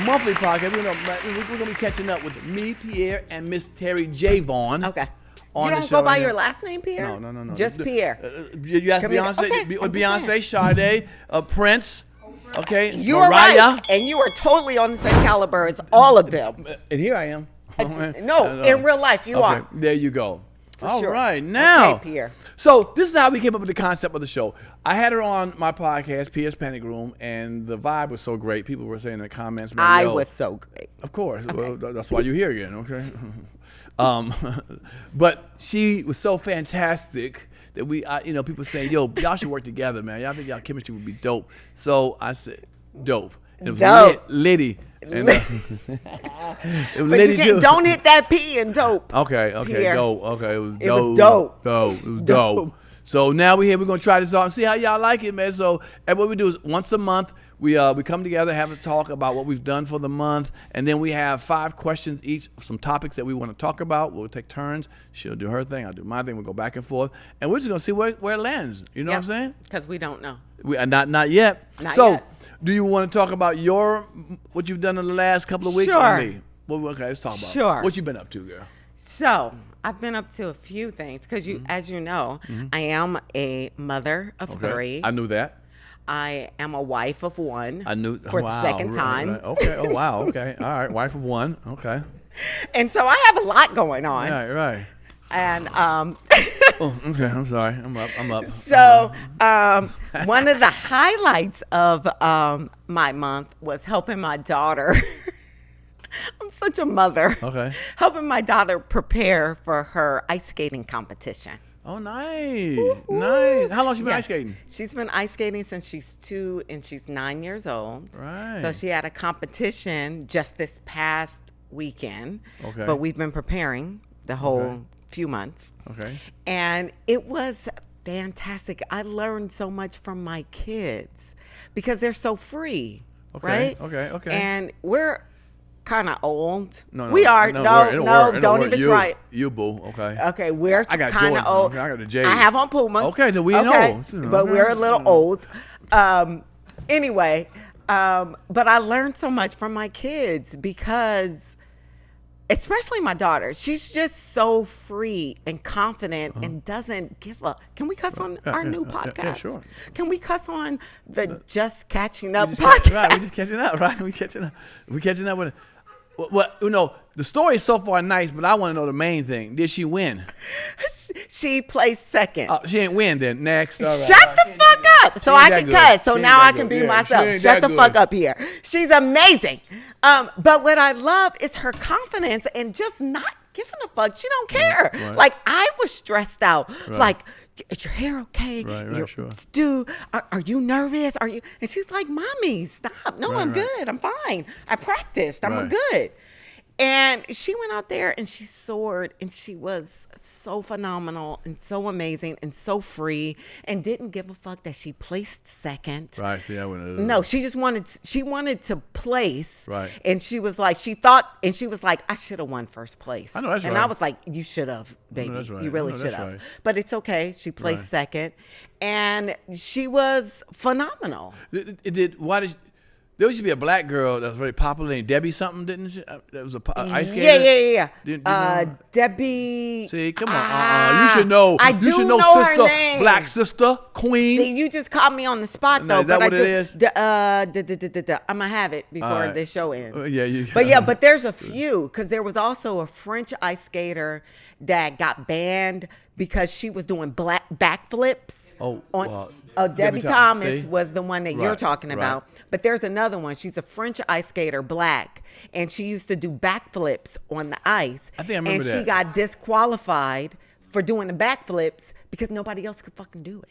monthly podcast. We're going to be catching up with me, Pierre, and Miss Terri J Vaughn. Okay. On you don't the show go by right your now. last name, Pierre? No. Just Pierre. You asked Beyonce, Okay, Sade, Prince, okay, you are Mariah. right, and you are totally on the same caliber as all of them. And here I am. No, in real life, you are. There you go. All sure. right, now. Okay, Pierre. So this is how we came up with the concept of the show. I had her on my podcast, Pierre's Panic Room, and the vibe was so great. People were saying in the comments, man, I was so great. Of course. Okay. Well, that's why you're here again, okay? But she was so fantastic that people say, yo, y'all should work together, man. Y'all think y'all chemistry would be dope. So I said, dope. And it was dope. Liddy. And, But don't hit that P in dope. Okay, Pierre. dope. Okay, it was It was dope. It was dope. So now we're going to try this out and see how y'all like it, man. So and what we do is once a month, we come together, have a talk about what we've done for the month, and then we have 5 questions each, some topics that we want to talk about. We'll take turns. She'll do her thing, I'll do my thing. We'll go back and forth, and we're just going to see where it lands. You know what I'm saying? Because we don't know. We not yet. Not yet. Do you want to talk about what you've done in the last couple of weeks? Sure. Or me? Well, okay, let's talk about Sure. what you've been up to, girl. So I've been up to a few things because as you know, I am a mother of 3. I knew that. I am a wife of 1. I knew for the second time. Right. Okay. Oh wow. Okay. All right. Wife of 1. Okay. And so I have a lot going on. Right. And Oh, okay. I'm sorry. I'm up. so one of the highlights of my month was helping my daughter. I'm such a mother. Okay. Helping my daughter prepare for her ice skating competition. Oh, nice. Nice. How long has she been ice skating? She's been ice skating since she's 2 and she's 9 years old. Right. So she had a competition just this past weekend. Okay. But we've been preparing the whole few months. Okay. And it was fantastic. I learned so much from my kids because they're so free. Okay. Right? Okay. And we're kind of old. No, we are. No, don't even try it. You boo. Okay. Okay, we're I got kind of Jordans. old. I got the J's. I have on Pumas. Okay, then we know. But we're a little old. Anyway, but I learned so much from my kids because, especially my daughter, she's just so free and confident and doesn't give up. Can we cuss on our new podcast? Yeah, sure. Can we cuss on the Just Catching Up podcast? Right, we just catching up, right? We catching up with it. Well, the story is so far nice, but I want to know the main thing. Did she win? She placed second. She ain't win then. Next. All right. Shut the fuck up so I can cuss. So now I can be myself. Shut the fuck up here. She's amazing. But what I love is her confidence and just not giving a fuck. She don't care. Right. Like I was stressed out. Right. Like, is your hair okay? Right, sure. Stu, are you nervous? Are you? And she's like, Mommy, stop. No, I'm good. I'm fine. I practiced. I'm good. And she went out there and she soared and she was so phenomenal and so amazing and so free and didn't give a fuck that she placed second. Right. See, I wouldn't. No, she just wanted to place. Right. And she was like, I should have won first place. I know that's and right. I was like, you should have, baby. that's right. You really I know should that's have. right. But it's okay. She placed second. And she was phenomenal. There used to be a black girl that was very popular named Debbie something, didn't she? That was a ice skater. Yeah. Didn't you know? Debbie. See, come on. You should know. I You should know know, her sister, name. black sister, queen. See, you just caught me on the spot though. Is that but what it is? I'm gonna have it before this show ends. But there's a few because there was also a French ice skater that got banned because she was doing backflips. Debbie Thomas was the one that you're talking about. But there's another one. She's a French ice skater, black, and she used to do backflips on the ice. I think I remember that. And she got disqualified for doing the backflips because nobody else could fucking do it.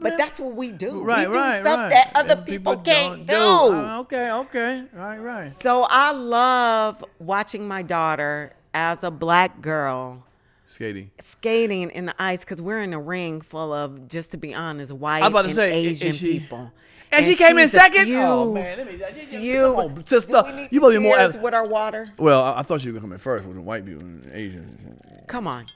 But that's what we do. We do stuff that other people can't do. Okay. Right. So I love watching my daughter as a black girl skating in the ice because we're in a ring full of, just to be honest, white and Asian people. And she came in second? Oh, man. Come on, sister. You probably more with our water. Well, I thought you were going to come in first with the white people and Asians. Come on.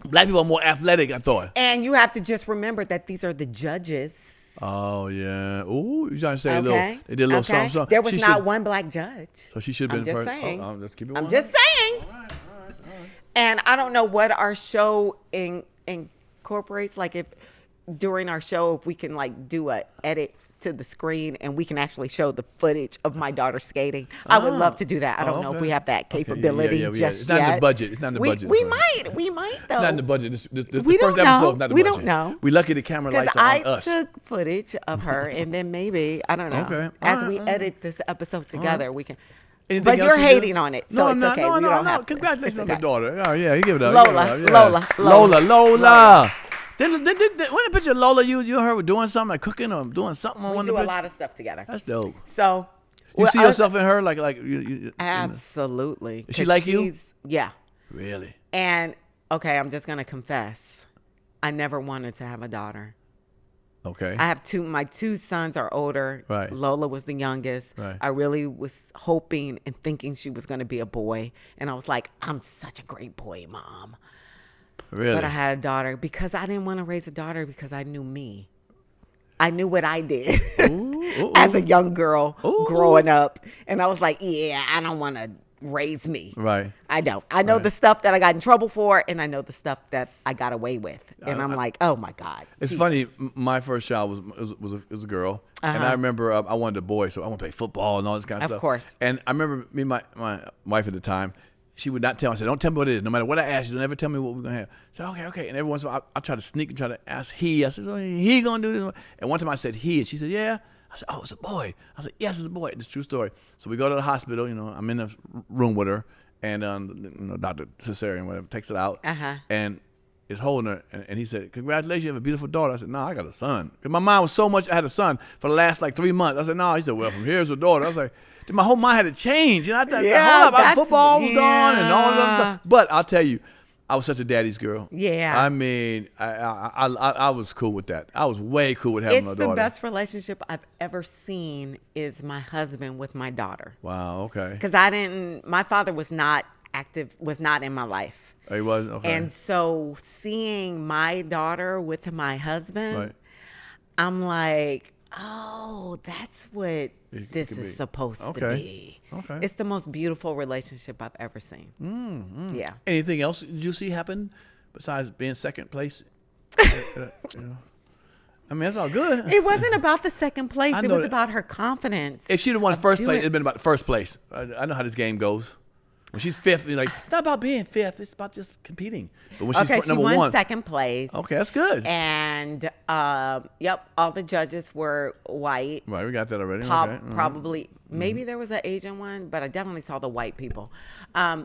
Black people are more athletic, I thought. And you have to just remember that these are the judges. Oh yeah. Ooh, you trying to say a little? Okay. They did a little something. There was not one black judge. So she should have been I'm just first. saying. Oh, let's keep it I'm just saying. All right. And I don't know what our show incorporates. Like if during our show, if we can like do a edit to the screen and we can actually show the footage of my daughter skating. I would love to do that. I don't know if we have that capability just yet. It's not in the budget. It's not in the budget. We might though. It's not in the budget. The We first don't know. episode, not the We budget. don't know. We lucky the camera lights are on us. I took footage of her and then maybe, I don't know. Okay. As we edit this episode together, we can. Anything But else you're you hating do? on it, so it's okay. We don't have to. Congratulations It's on the okay. daughter. Oh yeah, you give it up. Lola. Then when the picture of Lola, you and her were doing something, like cooking or doing something on We one do of a the lot of stuff together. That's dope. So. You see yourself in her, like you Absolutely. Is she like you? Yeah. Really? And okay, I'm just gonna confess, I never wanted to have a daughter. Okay. I have my two sons are older. Right. Lola was the youngest. Right. I really was hoping and thinking she was going to be a boy. And I was like, I'm such a great boy, Mom. Really? But I had a daughter because I didn't want to raise a daughter because I knew me. I knew what I did as a young girl growing up. And I was like, yeah, I don't want to raise me. Right. I don't. I know the stuff that I got in trouble for, and I know the stuff that I got away with. And I'm like, oh my God. It's funny. My first child was a girl, and I remember I wanted a boy, so I want to play football and all this kind of stuff. Of course. And I remember me and my wife at the time. She would not tell me. I said, "Don't tell me what it is. No matter what I ask you, don't ever tell me what we're gonna have." I said, "Okay." And every once in a while, I try to sneak and try to ask he. I said, "So he gonna do this?" And one time I said he, and she said, "Yeah." I said, "Oh, it's a boy." I said, "Yes, it's a boy." It's a true story. So we go to the hospital. I'm in the room with her, and Dr. Cesarean, whatever, takes it out, and is holding her, and he said, "Congratulations, you have a beautiful daughter." I said, "No, I got a son." Because my mind was so much, I had a son for the last like 3 months. I said, "No." He said, "Well, from here's a daughter." I was like, my whole mind had to change. I thought, hold up, football was gone and all that stuff. But I'll tell you, I was such a daddy's girl. Yeah. I mean, I was cool with that. I was way cool with having a daughter. It's the best relationship I've ever seen is my husband with my daughter. Wow, okay. Because my father was not active, was not in my life. Oh, he was? Okay. And so seeing my daughter with my husband, I'm like, oh, that's what this is supposed to be. Okay. It's the most beautiful relationship I've ever seen. Yeah. Anything else you see happen besides being second place? I mean, that's all good. It wasn't about the second place. It was about her confidence. If she'd have won first place, it'd been about the first place. I know how this game goes. When she's fifth, you're like, it's not about being fifth. It's about just competing. But when she's number one, she won second place. Okay, that's good. And, all the judges were white. Right, we got that already. Probably, maybe there was an Asian one, but I definitely saw the white people.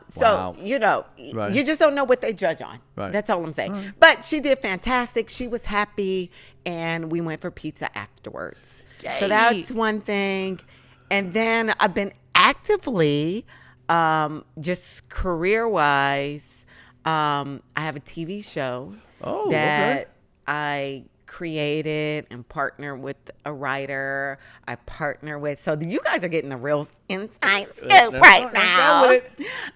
So, you just don't know what they judge on. Right. That's all I'm saying. But she did fantastic. She was happy, and we went for pizza afterwards. Yay. So that's one thing. And then I've been actively... just career-wise, I have a TV show that I created and partnered with a writer. I partner with, so you guys are getting the real inside scoop right now.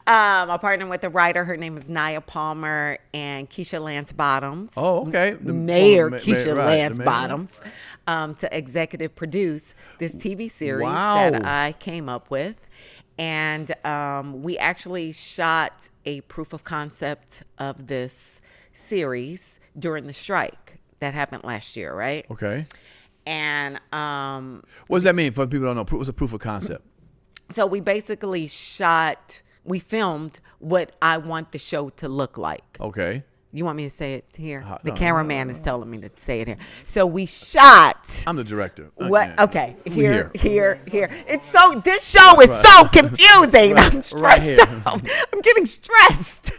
I partnered with a writer. Her name is Nia Palmer and Keisha Lance Bottoms. Oh, okay. Mayor Keisha Lance Bottoms to executive produce this TV series that I came up with. And we actually shot a proof of concept of this series during the strike that happened last year, right? Okay. And what does that mean for people who don't know? What's a proof of concept? So we basically we filmed what I want the show to look like. Okay. You want me to say it here? The cameraman is telling me to say it here. So we shot. I'm the director. What? Okay. Here. It's this show is so confusing. I'm stressed out. I'm getting stressed.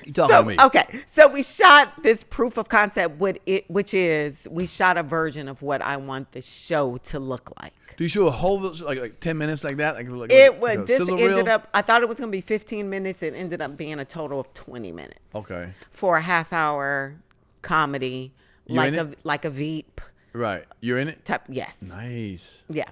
You talking to me? Okay. So we shot this proof of concept, which is we shot a version of what I want the show to look like. Do you show a whole like 10 minutes like that? I thought it was going to be 15 minutes. It ended up being a total of 20 minutes. Okay. For a half-hour comedy, like a Veep. Right. You're in it? Yes. Nice. Yeah.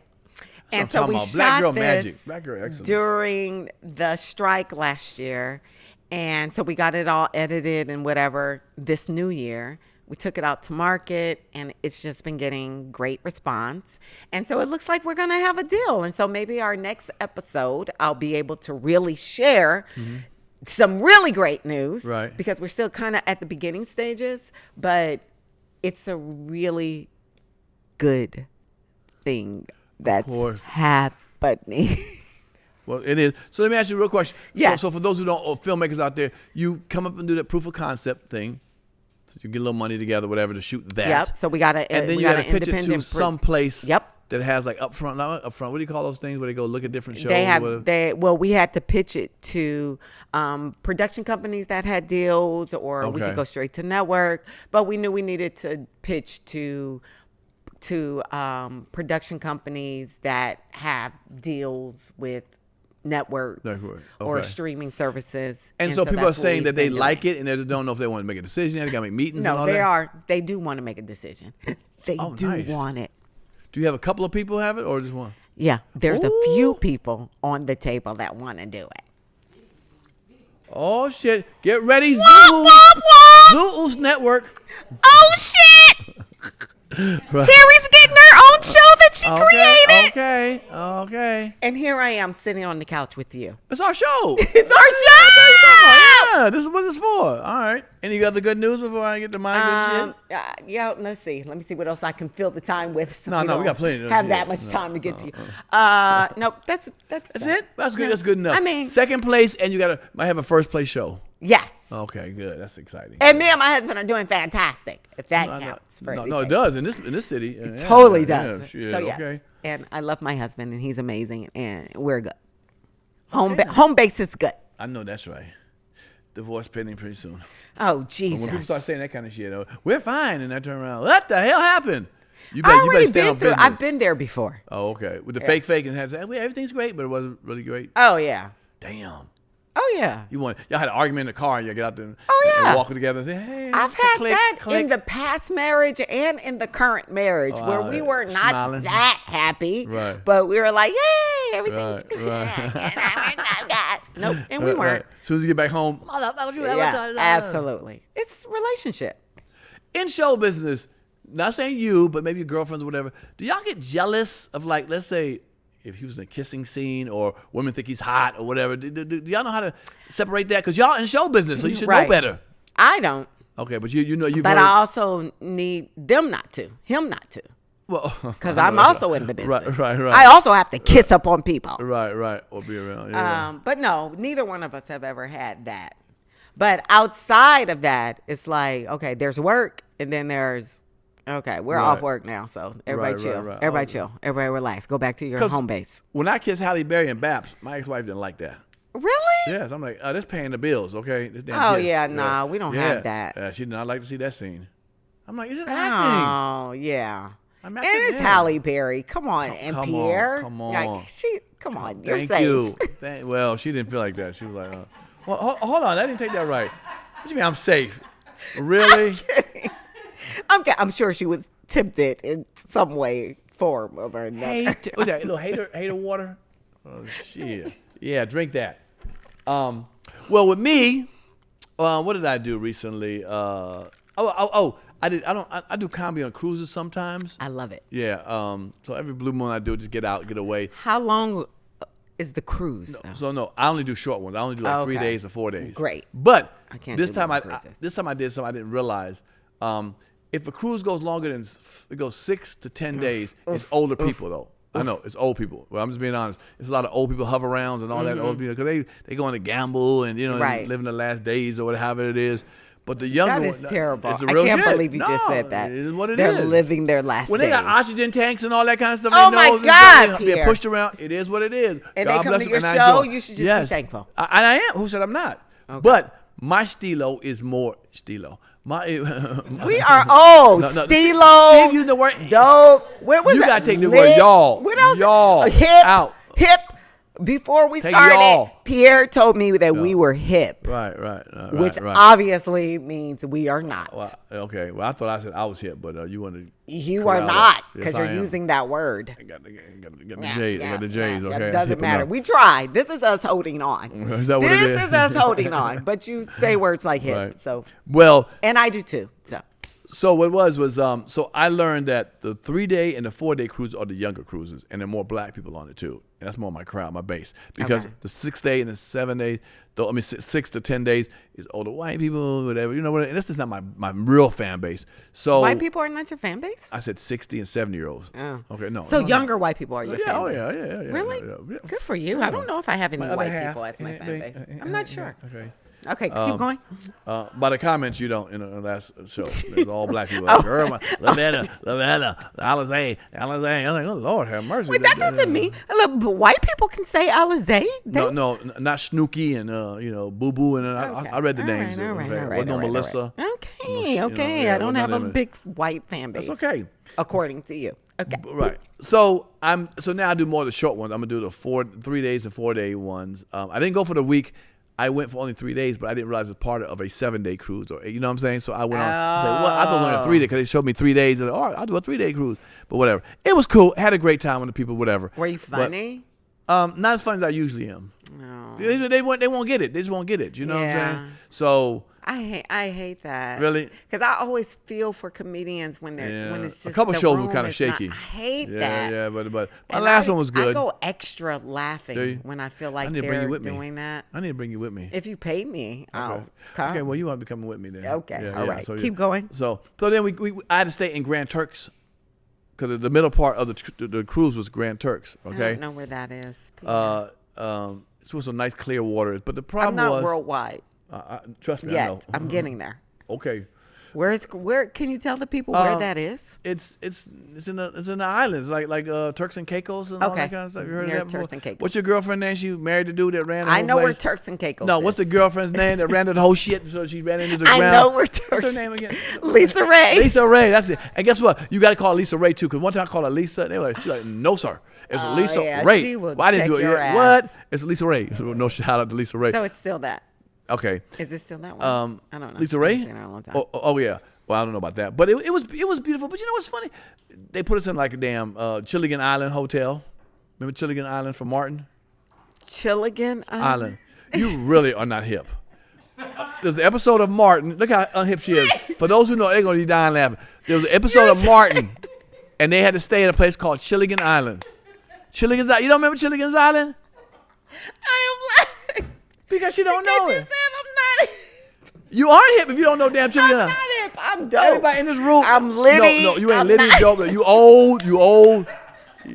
And so we shot Black Girl Magic. Black Girl Excellence. During the strike last year. And so we got it all edited and whatever this new year. We took it out to market, and it's just been getting great response. And so it looks like we're going to have a deal. And so maybe our next episode, I'll be able to really share some really great news. Right. Because we're still kind of at the beginning stages, but it's a really good thing that's happening. Well, it is. So let me ask you a real question. Yes. So for those who don't, or filmmakers out there, you come up and do that proof of concept thing. So you get a little money together, whatever, to shoot that. Yep. So we got to, and then you got to pitch it to some place. Yep. That has like upfront. What do you call those things where they go look at different shows? We had to pitch it to production companies that had deals, or we could go straight to network. But we knew we needed to pitch to production companies that have deals with networks or streaming services. And so people are saying that they like it, and they just don't know if they want to make a decision. They got to make meetings. No, and all they that. are. They do want to make a decision. They do want it. Do you have a couple of people who have it, or just one? Yeah, there's a few people on the table that want to do it. Oh shit! Get ready, Zoo's network. Oh shit! Right. Terry's getting her own show that she created. Okay. And here I am sitting on the couch with you. It's our show. It's our show. Yeah, this is what it's for. All right. Any other good news before I get to my good shit? Yeah, let's see. Let me see what else I can fill the time with. So we got plenty. Have that much time to get to you. No, that's it. That's good. That's good enough. I mean, second place, and you might have a first place show. Yes. Okay, good. That's exciting. And me and my husband are doing fantastic. If that counts for anything. No, it does in this city. It totally does. Yeah, shit, so yes. Okay. And I love my husband, and he's amazing, and we're good. Home base is good. I know that's right. Divorce pending pretty soon. Oh Jesus! When people start saying that kind of shit, we're fine, and I turn around, what the hell happened? You better stay on business. I've been there before. Oh, okay. With the fake and had to say, everything's great, but it wasn't really great. Oh yeah. Damn. Oh yeah. Y'all had an argument in the car, and you get out there and walk together and say, hey. I've had that in the past marriage and in the current marriage where we were not smiling. That happy, right. But we were like, yay, everything's good. Right. Nope, and we weren't. As soon as you get back home, absolutely. It's relationship. In show business, not saying you, but maybe your girlfriends or whatever, do y'all get jealous of, like, let's say, if he was in a kissing scene or women think he's hot or whatever? Do y'all know how to separate that? Because y'all in show business, so you should know better. I don't. Okay, but you know you've But heard... I also need him not to. Well, because I'm also in the business. Right. I also have to kiss up on people. Right. Or be around. Yeah. But no, neither one of us have ever had that. But outside of that, it's like, okay, there's work, and then there's... Okay, we're off work now, so everybody chill. Right. Everybody chill. Everybody relax. Go back to your home base. When I kissed Halle Berry and Baps, my ex-wife didn't like that. Really? Yes, I'm like, that's paying the bills, okay? This damn kiss. Nah, we don't have that. Yeah, she did not like to see that scene. I'm like, it's just acting. Oh, yeah. And it's Halle Berry. Come on, and Pierre. Come on. Like, come on, you're Thank safe. you. Well, she didn't feel like that. She was like, well, hold on, I didn't take that right. What do you mean I'm safe? Really? I'm sure she was tempted in some way, form of her another. What's that? A little hater water? Oh shit! Yeah, drink that. Well, with me, what did I do recently? I do comedy on cruises sometimes. I love it. Yeah. So every blue moon I do, just get out, get away. How long is the cruise? No, I only do short ones. I only do like 3 days or 4 days. Great. But I can't this time I did something I didn't realize. If a cruise goes longer than it goes 6 to 10 days, it's older people though. I know it's old people. Well, I'm just being honest. It's a lot of old people hover rounds and all that old people because they go on to gamble and living the last days or whatever it is. But the younger that is terrible. It's the real I can't shit. believe you just said that. It is what it They're is. living their last when days. They got oxygen tanks and all that kind of stuff. Oh my God, being pushed around. It is what it is. And God they come bless to your them, show. You should just be thankful. And I am. Who said I'm not? Okay. But my stilo is more stilo. We are old. Stilo. Give you the word. Dope. What was you that? gotta take the word y'all. What else? Y'all. Hip. Out. Hip. Before we Take started, y'all. Pierre told me that we were hip. Right. Which obviously means we are not. Well, okay. Well, I thought I said I was hip, but you want to. You are not because you're using that word. I got the J's. I got the J's. Okay. It doesn't matter. We tried. This is us holding on. Is that what it is? This is us holding on. But you say words like hip. Right. So well, and I do too. So what was so I learned that the 3-day and the 4-day cruises are the younger cruises, and there are more black people on it too, and that's more my crowd, my base. Because the 6-day and the 7-day, 6 to 10 days is older white people, whatever. You know what? And this is not my real fan base. So white people are not your fan base? I said 60 and 70-year-olds. Oh. Okay, no. So younger white people are your fan base? Yeah. Really? Yeah. Good for you. I don't know if I have any My white other people half, as my fan base. I'm not sure. Okay. Okay, keep going. By the comments, you don't, in the last show, there's all black people. Like, Lavetta, Alizé. I'm like, oh, Lord, have mercy. Wait, that doesn't mean white people can say Alizé. No, not Snooki and, Boo Boo. And I read the names. All right. Wasn't no Melissa. Okay. I don't have a big white fan base. That's okay. According to you. Okay. Right. So now I do more of the short ones. I'm going to do the 3 days and 4-day ones. I didn't go for the week. I went for only 3 days, but I didn't realize it was part of a 7-day cruise, or you know what I'm saying. So I went on. I thought it was only a 3-day because they showed me 3 days. And all right, I'll do a 3-day cruise, but whatever. It was cool. Had a great time with the people. Whatever. Were you funny? But, not as funny as I usually am. No. They won't get it. They just won't get it. You know what I'm saying? So I hate that. Really? Because I always feel for comedians when when it's just a couple the shows room were kind of is shaky. I hate that. Yeah, but my last one was good. I go extra laughing when I feel like they're doing that. I need to bring you with me. If you pay me, I'll come. Okay, well, you want to be coming with me then. Okay, all right. So, keep going. So then I had to stay in Grand Turks because the middle part of the cruise was Grand Turks. Okay. I don't know where that is. It's with some nice clear waters, but the problem I'm not was worldwide. Trust me, yet. I know. I'm getting there. Okay. Where can you tell the people where that is? It's in the islands like Turks and Caicos and all that kind of stuff. You heard of that before? Turks and Caicos. What's your girlfriend name? She married the dude that ran. The I whole know place? where Turks and Caicos. No, is. what's the girlfriend's name that ran the whole shit? So she ran into the ground. I know where Turks. What's her name again? Lisa Ray. Lisa Ray. That's it. And guess what? You got to call Lisa Ray too, because one time I called her Lisa. She's like, no sir, it's Lisa Ray. She will I didn't do it. your ass. What? It's Lisa Ray. So no shout out to Lisa Ray. So it's still that. Okay. Is it still that one? I don't know. Lisa Ray? I've seen her a long time. Oh yeah. Well, I don't know about that, but it was beautiful. But you know what's funny? They put us in like a damn Chilligan Island hotel. Remember Chilligan Island from Martin? Chilligan Island. You really are not hip. There's an episode of Martin. Look how unhip she is. For those who know, they're gonna be dying laughing. There was an episode of Martin, and they had to stay at a place called Chilligan Island. Chilligan's Island. You don't remember Chilligan's Island? I am laughing because you don't know you it. said I'm not hip. You aren't hip if you don't know damn Chilligan Island. I'm not hip. I'm dope. Everybody in this room. I'm litty. No, you ain't I'm litty, not. dope. You old.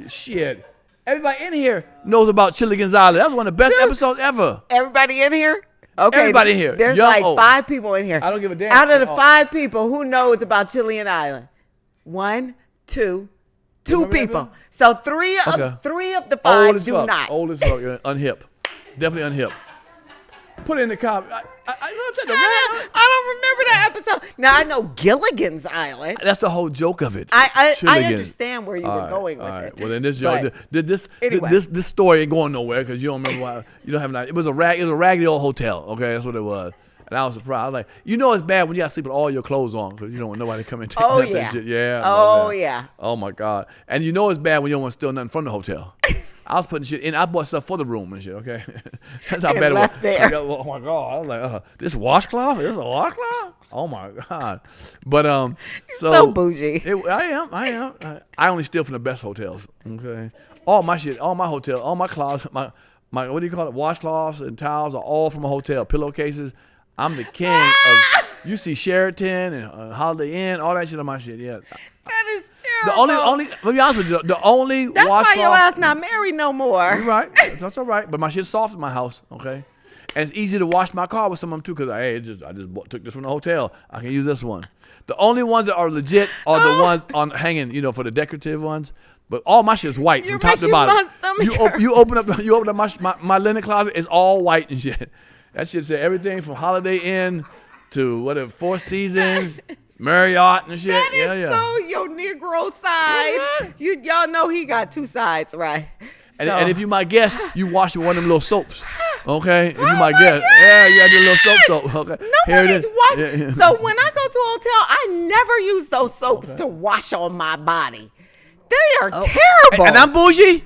Shit. Everybody in here knows about Chilligan's Island. That was one of the best episodes ever. Everybody in here? Okay. Everybody in here. There's Young, like old. 5 people in here. I don't give a damn. Out of the 5 people, who knows about Chilligan Island? 1, 2 people. So 3 of the 5 do not. Old as fuck. Unhip. Definitely unhip. Put it in the comment. I don't remember that episode. Now I know Gilligan's Island. That's the whole joke of it. I understand where you were going with it. Well, then this story ain't going nowhere because you don't remember why. You don't have an idea. It was a raggedy old hotel. Okay, that's what it was. And I was surprised. I was like, it's bad when you got to sleep with all your clothes on because you don't want nobody to come and take that shit. Yeah. Oh my God. And it's bad when you don't want to steal nothing from the hotel. I was putting shit in. I bought stuff for the room and shit. Okay, that's how bad it was. There. Oh my God! I was like, this washcloth? Is this a washcloth? Oh my God! But so bougie. I am. I only steal from the best hotels. Okay, all my shit, all my hotel, all my closets, my what do you call it? Washcloths and towels are all from a hotel. Pillowcases. I'm the king of. You see Sheraton and Holiday Inn, all that shit on my shit. Yeah. That is The terrible. only, let me be honest with you, the only That's washcloth. why your ass not married no more. You're right. That's all right. But my shit's soft in my house, okay? And it's easy to wash my car with some of them too, because I just took this from the hotel. I can use this one. The only ones that are legit are the ones on hanging, for the decorative ones. But all my shit is white from top to bottom. You open up my linen closet, it's all white and shit. That shit said everything from Holiday Inn to Four Seasons. Marriott and shit. That is so your Negro side. Y'all know he got 2 sides, right? And if you might guess, you wash with one of them little soaps. Okay? If you might guess. Yeah, you got your little soap. Okay. Nobody's washing. Yeah. So when I go to a hotel, I never use those soaps to wash on my body. They are terrible. And I'm bougie?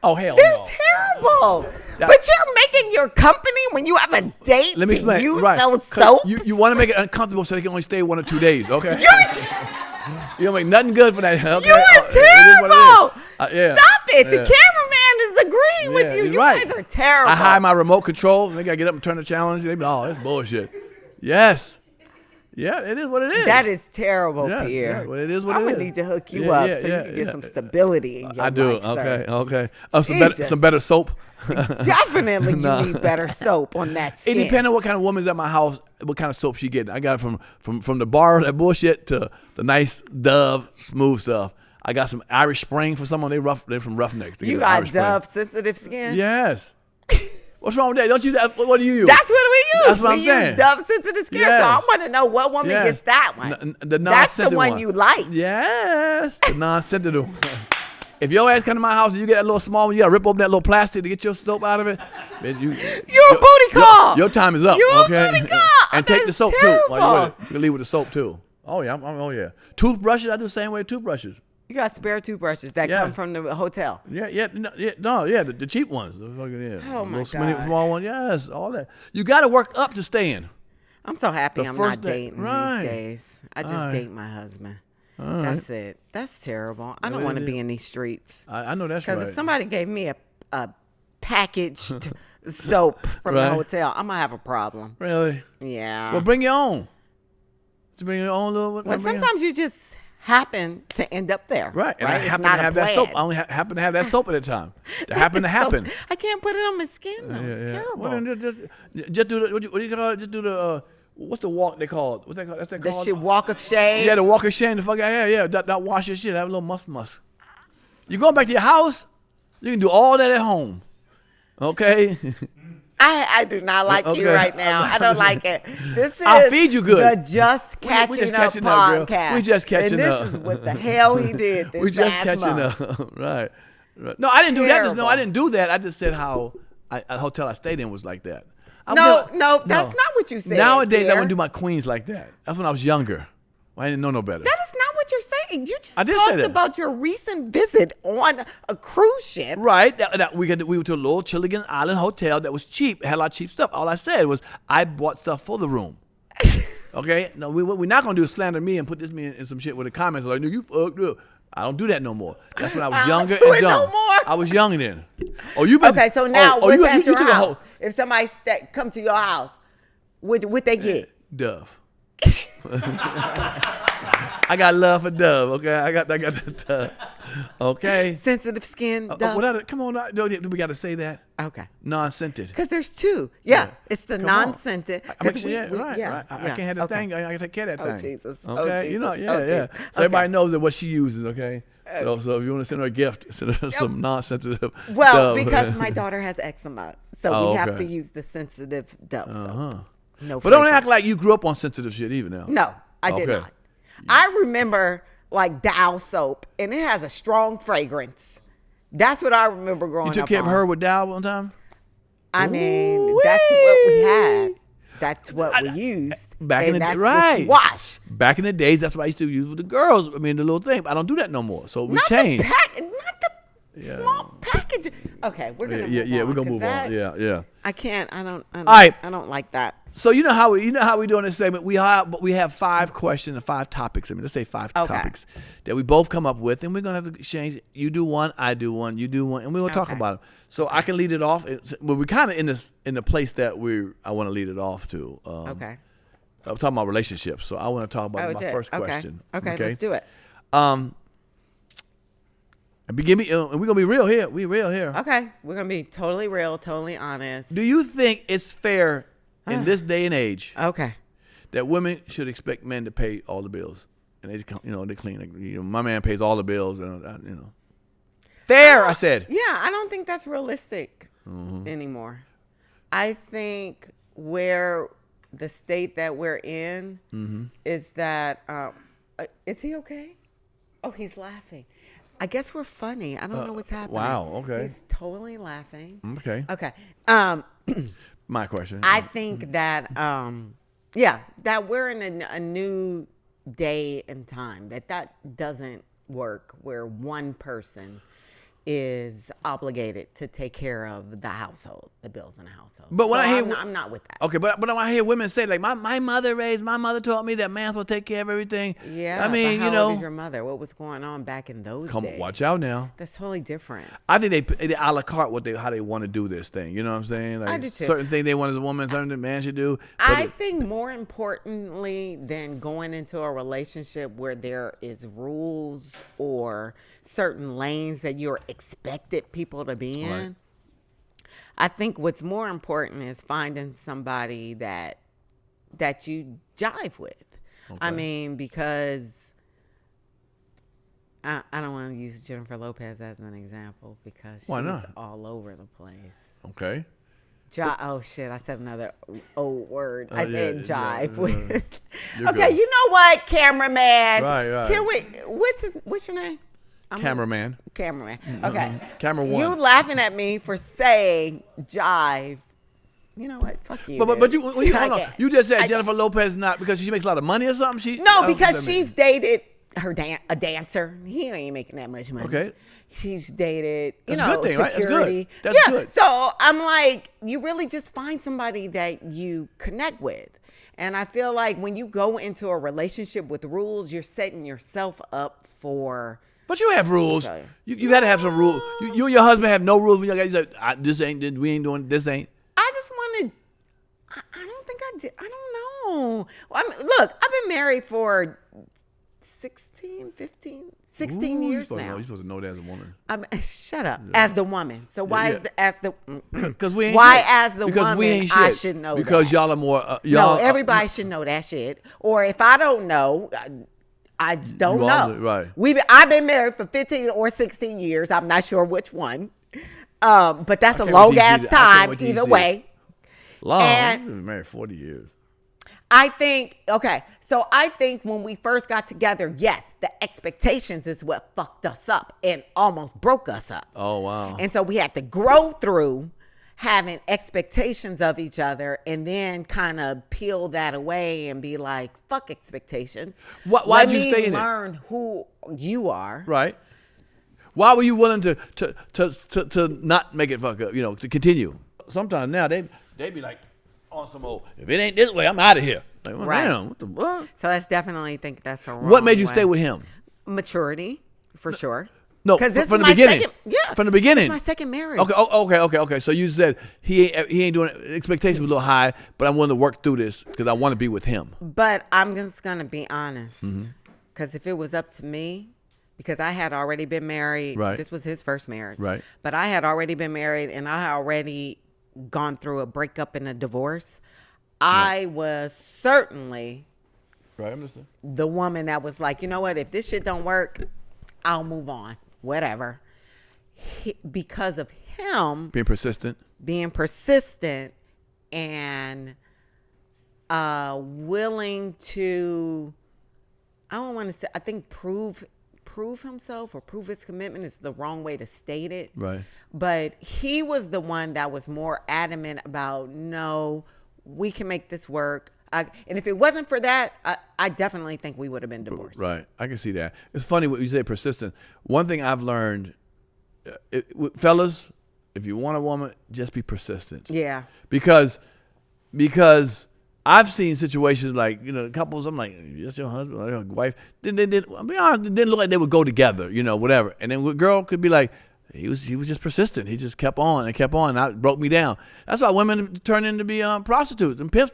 Oh, hell They're no. terrible. But you're making your company when you have a date. Let me explain. Use those soaps. You want to make it uncomfortable so they can only stay 1 or 2 days. Okay. You don't make nothing good for that. Okay? You are terrible. Yeah. Stop it. The cameraman is agreeing with you. You guys are terrible. I hide my remote control. They got to get up and turn the challenge. They be, oh, that's bullshit. Yes. Yeah, it is what it is. That is terrible, Pierre. Yeah, well, it is what it is. I'm going to need to hook you up so you can get some stability in your I do. life, sir. Okay. Some better soap. Definitely you need better soap on that skin. It depends on what kind of woman's at my house, what kind of soap she getting. I got it from the bar, that bullshit, to the nice Dove smooth stuff. I got some Irish Spring for someone. They're from Roughnecks. You got Dove sensitive skin? Yes. What's wrong with that? Don't you? What do you use? That's what we use. That's what I'm saying. Use Dove sensitive skin. Yes. So I want to know what woman gets that one. That's the one you like. Yes, the non-sensitive one. If your ass come to my house and you get that little small one, you gotta rip open that little plastic to get your soap out of it. You're a booty call. Your time is up. You're okay? a booty call. And take the soap too. While you're with it. You can leave with the soap too. Oh yeah. Oh yeah. Toothbrushes. I do the same way. Toothbrushes. You got spare toothbrushes that come from the hotel. The cheap ones. Oh my little small one. Yes, all that. You got to work up to stay in. I'm so happy I'm not dating these days. I just date my husband. That's it. That's terrible. I don't want to be in these streets. I know that's right. Because if somebody gave me a packaged soap from the hotel, I'm going to have a problem. Really? Yeah. Well, bring your own. To bring your own little. Well, sometimes you just happen to end up there. Right. And I happen to have that soap. I only happen to have that soap at the time. That happened to happen. I can't put it on my skin, though. It's terrible. Well, just do the, what do you call it? Just do the, what's the walk they call it? What's that called? That's that called? The walk of shame? Yeah, the walk of shame. The fuck yeah. That wash your shit. Have a little musk. You going back to your house, you can do all that at home. Okay? I do not like you right now. I don't like it. This is I'll feed you good. The Just Catching Up podcast. We just catching up. And this is what the hell he did this We just last catching month. up. Right. No, I didn't do that. No, I didn't do that. I just said how a hotel I stayed in was like that. No, that's not what you said. Nowadays, Pierre. I wouldn't do my queens like that. That's when I was younger. I didn't know no better. That is not what you're saying. You just talked about your recent visit on a cruise ship. Right. We went to a little Chilligan Island hotel that was cheap. It had a lot of cheap stuff. All I said was I bought stuff for the room. Okay? No, we're not going to do is slander me and put me in some shit with the comments like, no, you fucked up. I don't do that no more. That's when I was younger and dumb. No more. I was young then. Oh, you been okay? So now, what's at your house? If somebody come to your house, what they get? Dove. I got love for Dove. Okay, I got that Dove. Okay. Sensitive skin. Dove. Come on, we got to say that. Okay. Non-scented. Because there's two. Yeah, it's the non-scented. Right. I can't have the thing. I got to take care of that thing. Jesus. Okay. Jesus. So everybody knows that what she uses. Okay. So if you want to send her a gift, send her some non-sensitive. Well, Dove. Because my daughter has eczema, so we have to use the sensitive Dove soap. No, but don't act like you grew up on sensitive shit either now. No, I did not. I remember like Dow soap, and it has a strong fragrance. That's what I remember growing up. You took care of her with Dow one time? I mean, that's what we had. That's what we used. Back in the day, what you wash. Back in the days, that's what I used to use with the girls. I mean, the little thing. I don't do that no more. So we changed. Small package. Okay, we're gonna move on. We're gonna move on. Yeah. I can't. I don't. All right. I don't like that. So you know how we do in this segment. We have 5 questions and 5 topics. I mean, let's say 5 topics that we both come up with, and we're gonna have to exchange. You do one, I do one, you do one, and we're gonna talk about them. So I can lead it off. Well, we're kind of in the place that I want to lead it off to. Okay. I'm talking about relationships, so I want to talk about my first question. Okay, let's do it. We're gonna be real here. We real here. Okay, we're gonna be totally real, totally honest. Do you think it's fair in this day and age? Okay. That women should expect men to pay all the bills, and they clean. My man pays all the bills, and fair. I said. Yeah, I don't think that's realistic anymore. I think where the state that we're in is that. Is he okay? Oh, he's laughing. I guess we're funny. I don't know what's happening. Wow. Okay. He's totally laughing. Okay. Okay. My question. I think that that we're in a new day and time that doesn't work where one person is obligated to take care of the household, the bills in the household. But when I'm not with that. Okay, but when I hear women say like my mother taught me that man's will take care of everything. Yeah, I mean, but how old is your mother? What was going on back in those days? Watch out now. That's totally different. I think they a la carte how they want to do this thing. You know what I'm saying? Like I do too. Certain things they want as a woman, certain the man should do. I think more importantly than going into a relationship where there is rules or certain lanes that you're expected people to be in. Right. I think what's more important is finding somebody that you jive with. Okay. I mean, because I don't want to use Jennifer Lopez as an example because she's all over the place. Okay. Oh shit! I said another old word. I said jive. Yeah. Okay, you know what, cameraman? Right. Can we? What's your name? Cameraman. Okay. Camera one. You laughing at me for saying jive. You know what? Fuck you. But you hold on. You just said Jennifer Lopez not because she makes a lot of money or something. No, because she's dated a dancer. He ain't making that much money. Okay. She's dated, That's a good thing, security. Right? That's good. So I'm like, you really just find somebody that you connect with. And I feel like when you go into a relationship with rules, you're setting yourself up for. But you have rules. You got to have some rules. You and your husband have no rules. You like, we ain't doing this. Ain't. I just wanted. I don't think I did. I don't know. Well, look, I've been married for 16 years now. You're supposed to know that as a woman. Shut up. Yeah. As the woman. So why because we ain't why shit. as the because woman we ain't shit. I should know because that. Y'all are more no, everybody should know that shit. Or if I don't know, I just don't know. Right. I've been married for 15 or 16 years. I'm not sure which one. But that's a long ass time either way. Long. I've been married 40 years. I think when we first got together, yes, the expectations is what fucked us up and almost broke us up. Oh, wow. And so we had to grow through having expectations of each other and then kind of peel that away and be like, fuck expectations. Why'd you stay in it? Learn who you are. Right. Why were you willing to not make it fuck up, to continue? Sometimes now they be like, on some old, if it ain't this way, I'm out of here. Like, well, right. Damn, what the fuck? So I definitely think that's a wrong What made you way. Stay with him? Maturity, for sure. No, from the beginning. From the beginning. It's my second marriage. Okay. So you said he ain't doing expectations were a little high, but I'm willing to work through this because I want to be with him. But I'm just gonna be honest, because if it was up to me, because I had already been married. Right. This was his first marriage. Right. But I had already been married, and I had already gone through a breakup and a divorce. I was certainly the woman that was like, you know what? If this shit don't work, I'll move on. Whatever. Because of him being persistent and willing to, I don't want to say, I think prove himself or prove his commitment is the wrong way to state it. Right. But he was the one that was more adamant about, no, we can make this work. And if it wasn't for that, I definitely think we would have been divorced. Right. I can see that. It's funny what you say, persistent. One thing I've learned, fellas, if you want a woman, just be persistent. Yeah. Because I've seen situations like, couples, I'm like, that's your husband or your wife. I'll be honest, it didn't look like they would go together, whatever. And then a girl could be like, he was just persistent. He just kept on and kept on. And that broke me down. That's why women turn into be prostitutes. And pimps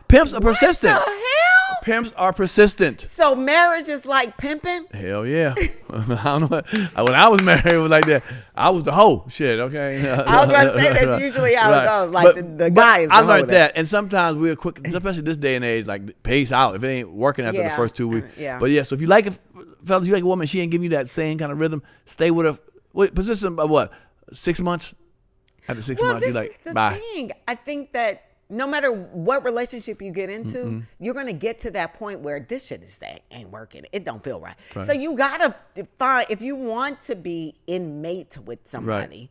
pimps are persistent. What the hell? Pimps are persistent. So marriage is like pimping? Hell yeah. I don't know. When I was married, it was like that. I was the hoe. Shit, okay. I was about to say that's usually how it goes. Like the guy is the I hoe learned there. that. And sometimes we're quick, especially this day and age, like pace out if it ain't working after the first 2 weeks. Yeah. But yeah, so if you like it, fellas, you like a woman, she ain't giving you that same kind of rhythm, stay with her. Persistent by what? 6 months? After 6 months, you're like, bye. Thing. I think that no matter what relationship you get into, you're going to get to that point where this shit ain't working. It don't feel right. So you got to find, if you want to be in mate with somebody,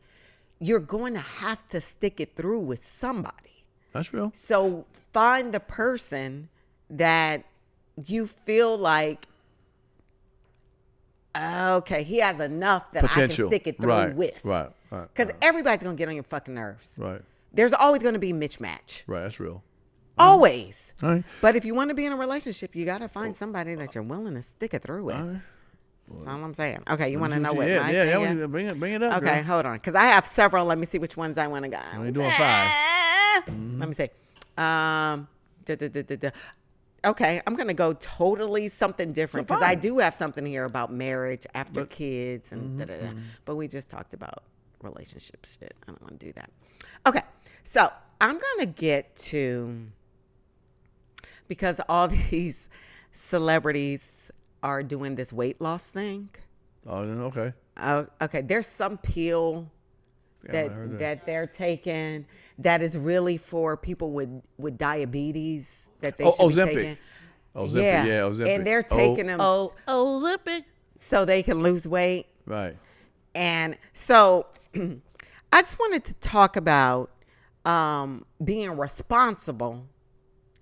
you're going to have to stick it through with somebody. That's real. So find the person that you feel like Okay, he has enough that Potential. I can stick it through with. Right. Because everybody's going to get on your fucking nerves. Right. There's always going to be a mismatch. Right, that's real. Always. All right. But if you want to be in a relationship, you got to find somebody that you're willing to stick it through with. All right. That's all I'm saying. Okay, you want to know what yeah, my yeah, thing is? bring it up. Okay, girl. hold on. Because I have several. Let me see which ones I want to go. We're doing 5. Let me see. Okay, I'm going to go totally something different because I do have something here about marriage after kids and But we just talked about relationship shit. I don't want to do that. Okay, so I'm going to get to, because all these celebrities are doing this weight loss thing. Oh, okay. Okay, there's some pill that they're taking that is really for people with diabetes that they should be taking. Ozempic, yeah, Ozempic. And they're taking them Ozempic. so they can lose weight. Right. And so I just wanted to talk about being responsible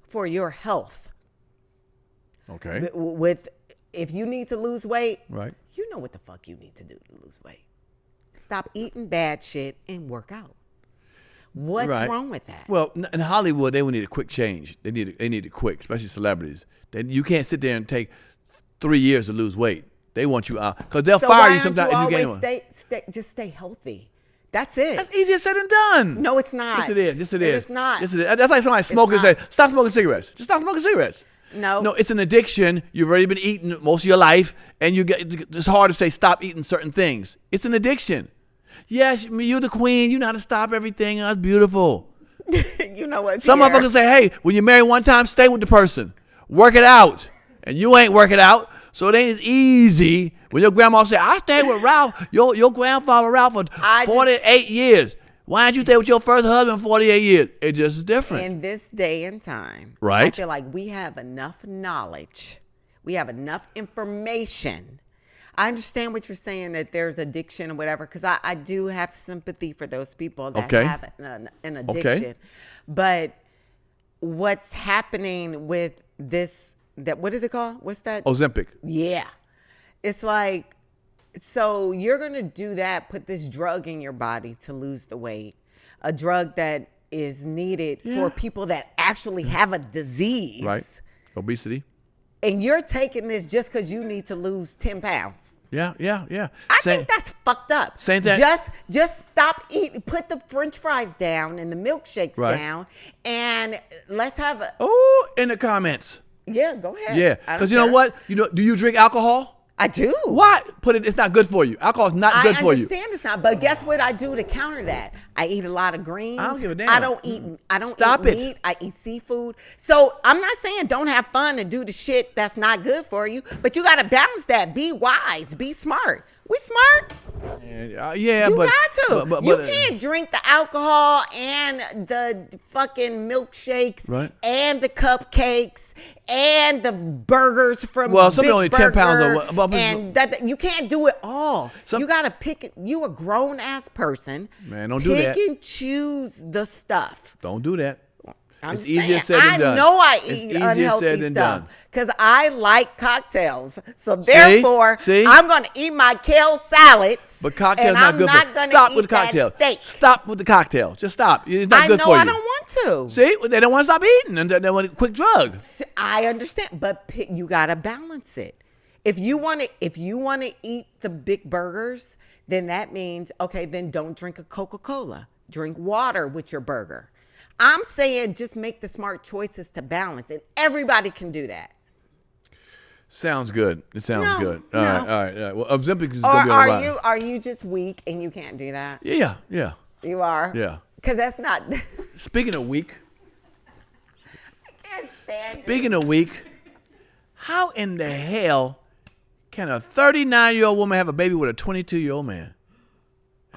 for your health. Okay. If you need to lose weight, right, you know what the fuck you need to do to lose weight. Stop eating bad shit and work out. What's wrong with that? Well, in Hollywood, they would need a quick change. They need it quick, especially celebrities. You can't sit there and take 3 years to lose weight. They want you out because they'll fire you sometimes if you gain one. Just stay healthy. That's it. That's easier said than done. No, it's not. Yes, it is. Yes, it is. It's not. Yes, it is. That's like somebody smoking say, stop smoking cigarettes. Just stop smoking cigarettes. No, it's an addiction. You've already been eating most of your life, and it's hard to say stop eating certain things. It's an addiction. Yes, you're the queen. You know how to stop everything. That's beautiful. You know what? Some motherfuckers say, hey, when you marry one time, stay with the person. Work it out. And you ain't working out, so it ain't as easy. When your grandma say, I stayed with Ralph, your grandfather Ralph for 48 years. Why didn't you stay with your first husband 48 years? It just is different. In this day and time, right? I feel like we have enough knowledge. We have enough information. I understand what you're saying, that there's addiction or whatever, because I do have sympathy for those people that have an addiction. Okay. But what's happening with this, what is it called? What's that? Ozempic. Yeah. It's like, so you're going to do that, put this drug in your body to lose the weight, a drug that is needed for people that actually have a disease. Right. Obesity. And you're taking this just because you need to lose 10 pounds. Yeah. I think that's fucked up. Same thing. Just stop eating. Put the French fries down and the milkshakes down, and let's have a. Oh, in the comments. Yeah, go ahead. Yeah, because you know what? Do you drink alcohol? I do. Why? It's not good for you. Alcohol is not good for you. I understand it's not, but guess what I do to counter that? I eat a lot of greens. I don't give a damn. I don't eat meat. I eat seafood. So I'm not saying don't have fun and do the shit that's not good for you, but you got to balance that. Be wise. Be smart. We smart. You got to. But you can't drink the alcohol and the fucking milkshakes and the cupcakes and the burgers from something only 10 pounds and you can't do it all. You got to pick it. You a grown ass person. Man, don't do that. Pick and choose the stuff. Don't do that. It's easier said than done. I know I eat unhealthy stuff because I like cocktails. So therefore, I'm going to eat my kale salads. But cocktails not good for you. Stop with the cocktail. Stop with the cocktail. Just stop. It's not good for you. I don't want to. See, they don't want to stop eating, and they want a quick drug. I understand, but you got to balance it. If you want to eat the big burgers, then that means then don't drink a Coca-Cola. Drink water with your burger. I'm saying just make the smart choices to balance, and everybody can do that. Sounds good. It sounds good. All right. Well, Ozempic is going to be all right. Are you just weak and you can't do that? Yeah. You are? Yeah. Because that's not. Speaking of weak. I can't stand Speaking of weak, how in the hell can a 39-year-old woman have a baby with a 22-year-old man?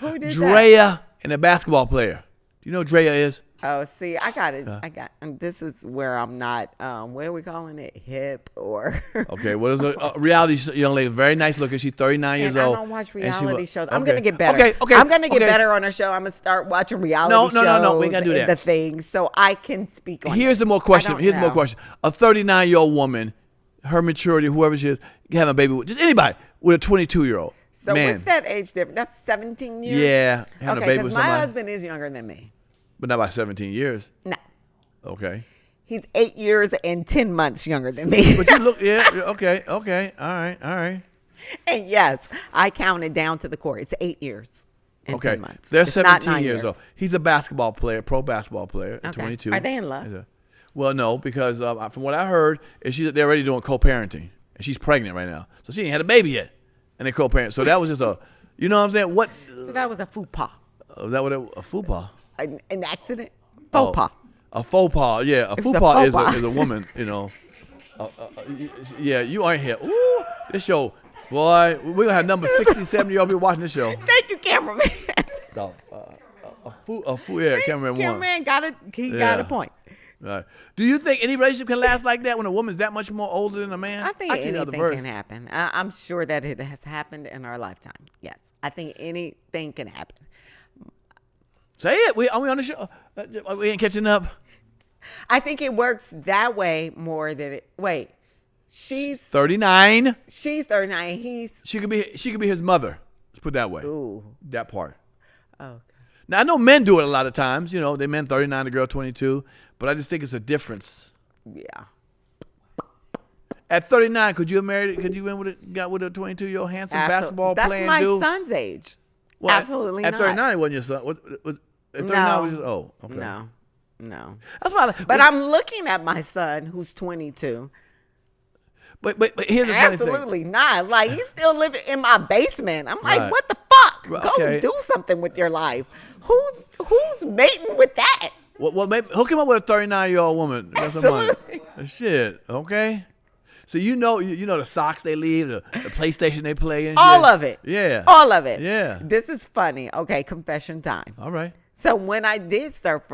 Who did Drea and a basketball player. Do you know who Drea is? Oh, see, I got it. This is where I'm not, what are we calling it? Hip or. Okay, well, there's a reality young lady, very nice looking. She's 39 years old. I don't watch reality shows. I'm going to get better. Okay. I'm going to get better on her show. I'm going to start watching reality shows. No. We ain't going to do that. The things so I can speak on Here's the more question. A 39-year-old woman her maturity, whoever she is, having a baby with just anybody with a 22-year-old. So man. What's that age difference? That's 17 years? Yeah. Having a baby with because my somebody. husband is younger than me. But not by 17 years. No. Okay. He's 8 years and 10 months younger than me. But you look, okay. All right. And yes, I counted down to the core. It's 8 years and 10 months. They're It's 17 years old. He's a basketball player, pro basketball player at 22. Are they in love? Well, no, because from what I heard, is they're already doing co-parenting. And she's pregnant right now. So she ain't had a baby yet. And they co-parent. So that was just you know what I'm saying? What? So that was a faux pas. Was that what a faux pas? An accident? Faux pas. A faux pas, yeah. A faux pas is a woman, you know. Yeah, you aren't here. Ooh, this show, boy, we're going to have number 60, 70-year-old people watching this show. Thank you, cameraman. Cameraman won. Got a point. Right. Do you think any relationship can last like that when a woman's that much more older than a man? I think anything can happen. I'm sure that it has happened in our lifetime. Yes. I think anything can happen. Say it. Are we on the show? We ain't catching up. I think it works that way more than it. Wait. She's 39. She's 39. She could be his mother. Let's put it that way. Ooh. That part. Okay. Now I know men do it a lot of times. You know, they men 39, the girl 22. But I just think it's a difference. Yeah. At 39, could you have married? Could you got with a 22-year-old handsome basketball playing dude? That's my son's age. Well, absolutely at not. 39, it wasn't your son. At 39 was okay. No. That's why. But I'm looking at my son who's 22. But here's the absolutely not. Like he's still living in my basement. I'm like, what the fuck? Go do something with your life. Who's mating with that? Well, maybe hook him up with a 39-year-old woman. Absolutely. Shit. Okay. So you know the socks they leave, the PlayStation they play, and all of it. Yeah. All of it. Yeah. This is funny. Okay, confession time. All right. So when I did start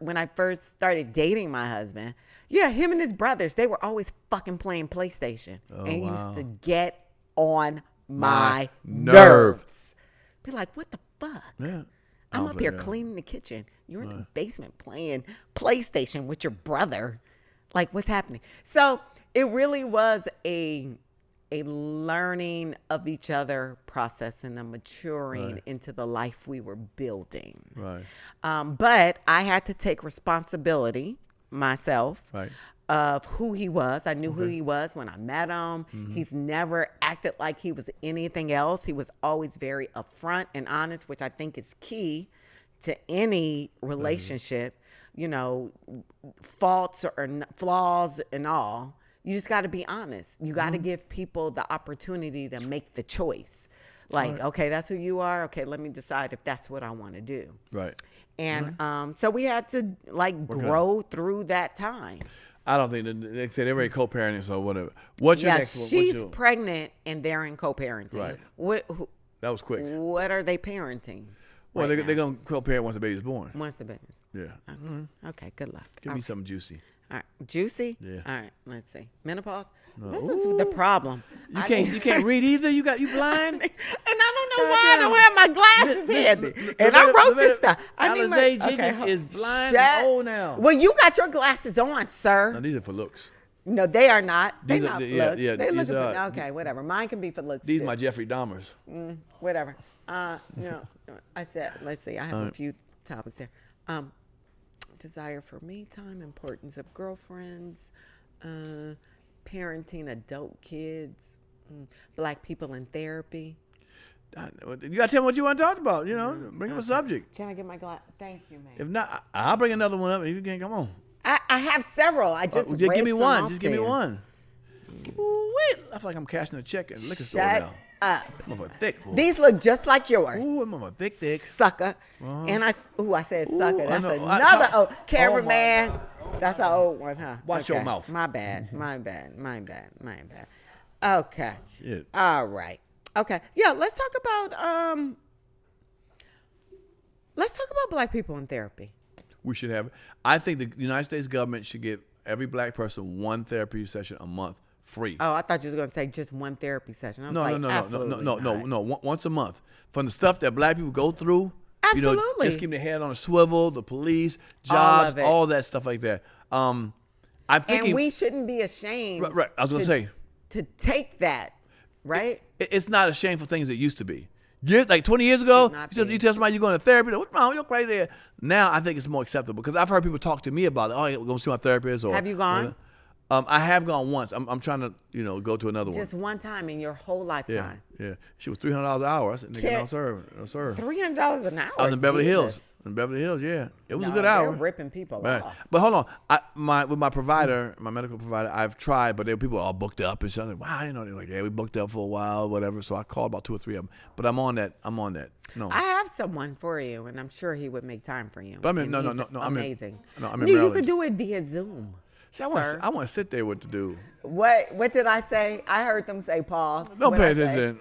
when I first started dating my husband, yeah, him and his brothers, they were always fucking playing PlayStation. And he used to get on my nerves. Be like, what the fuck? Yeah. I'm up here cleaning the kitchen. You're in the basement playing PlayStation with your brother. Like, what's happening? So it really was a learning of each other process and a maturing into the life we were building. Right. But I had to take responsibility myself of who he was. I knew who he was when I met him. Mm-hmm. He's never acted like he was anything else. He was always very upfront and honest, which I think is key to any relationship. You know, faults or flaws and all. You just got to be honest. You got to give people the opportunity to make the choice. Like, okay, that's who you are. Okay, let me decide if that's what I want to do. Right. And so we had to grow through that time. I don't think they said they're already co-parenting, so whatever. What's your next one? She's pregnant and they're in co-parenting. Right. That was quick. What are they parenting? Well, they're going to co-parent once the baby's born. Once the baby's born. Yeah. Okay. Mm-hmm. Okay, good luck. Give me something juicy. All right. Juicy? Yeah. All right, let's see. Menopause? No. This is the problem. You can't read either? You blind? And I don't know why I don't have my glasses handy. And I wrote this stuff. Alizé Jenkins is blind and old now. Well, you got your glasses on, sir. No, these are for looks. No, they are not. They're not for looks. Yeah, they look okay, whatever. Mine can be for looks. These are my Jeffrey Dahmers. Whatever. I said, let's see. I have a few topics here. Desire for me time, importance of girlfriends, parenting adult kids, black people in therapy. You got to tell me what you want to talk about. You know, bring up a subject. Can I get my glass? Thank you, man. If not, I'll bring another one up. If you can't, come on. I have several. I just give me one. Just give me one. Wait, I feel like I'm cashing a check at a liquor store now. Shut up. I'm a thick boy. These look just like yours. Ooh, I'm a thick. Sucker. And I said sucker. That's another cameraman. That's an old one, huh? Watch your mouth. My bad. Okay. Shit. All right. Okay. Yeah, let's talk about black people in therapy. We should have. I think the United States government should give every black person one therapy session a month free. Oh, I thought you were going to say just one therapy session. No. Once a month. From the stuff that black people go through. Absolutely. You know, just keep their head on a swivel, the police, jobs, all that stuff like that. I I'm thinking, and we shouldn't be ashamed. Right. I was going to say. To take that, right? It's not a shameful thing as it used to be. Like 20 years ago, you tell somebody you're going to therapy, what's wrong? You're crazy there. Now I think it's more acceptable because I've heard people talk to me about it. Oh, we're going to see my therapist. Or have you gone? I have gone once. I'm trying to, go to another one. Just one time in your whole lifetime. Yeah. She was $300 an hour. I said, nigga, no sir. $300 an hour. I was in Beverly Hills. Yeah. It was a good hour. They're ripping people off. But hold on. With my provider, my medical provider, I've tried, but there were people all booked up and stuff. Like, wow, I didn't know. They're like, yeah, we booked up for a while, whatever. So I called about 2 or 3 of them. But I'm on that. No. I have someone for you, and I'm sure he would make time for you. But I mean, no. Amazing. I'm in you could do it via Zoom. See, I want to sit there with the dude. What did I say? I heard them say pause. Don't pay attention.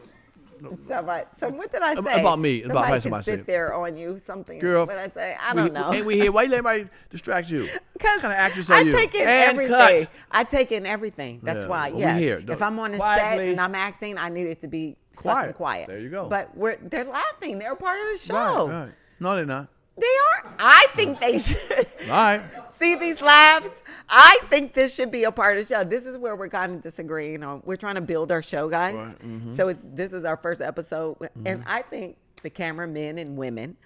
So what did I say? About me. Somebody about can sit there on you. Something. Girl, what did I say? I don't know. Ain't we here? Why you let everybody distract you? Because what kind of actress are you? I take in everything. I take in everything. That's why. Well, we here. If I'm on a set and I'm acting, I need it to be quiet. There you go. But they're laughing. They're part of the show. Right. No, they're not. They are. I think they should. All right. See these laughs? I think this should be a part of the show. This is where we're kind of disagreeing on. We're trying to build our show, guys. Right. Mm-hmm. So this is our first episode. Mm-hmm. And I think the cameramen and women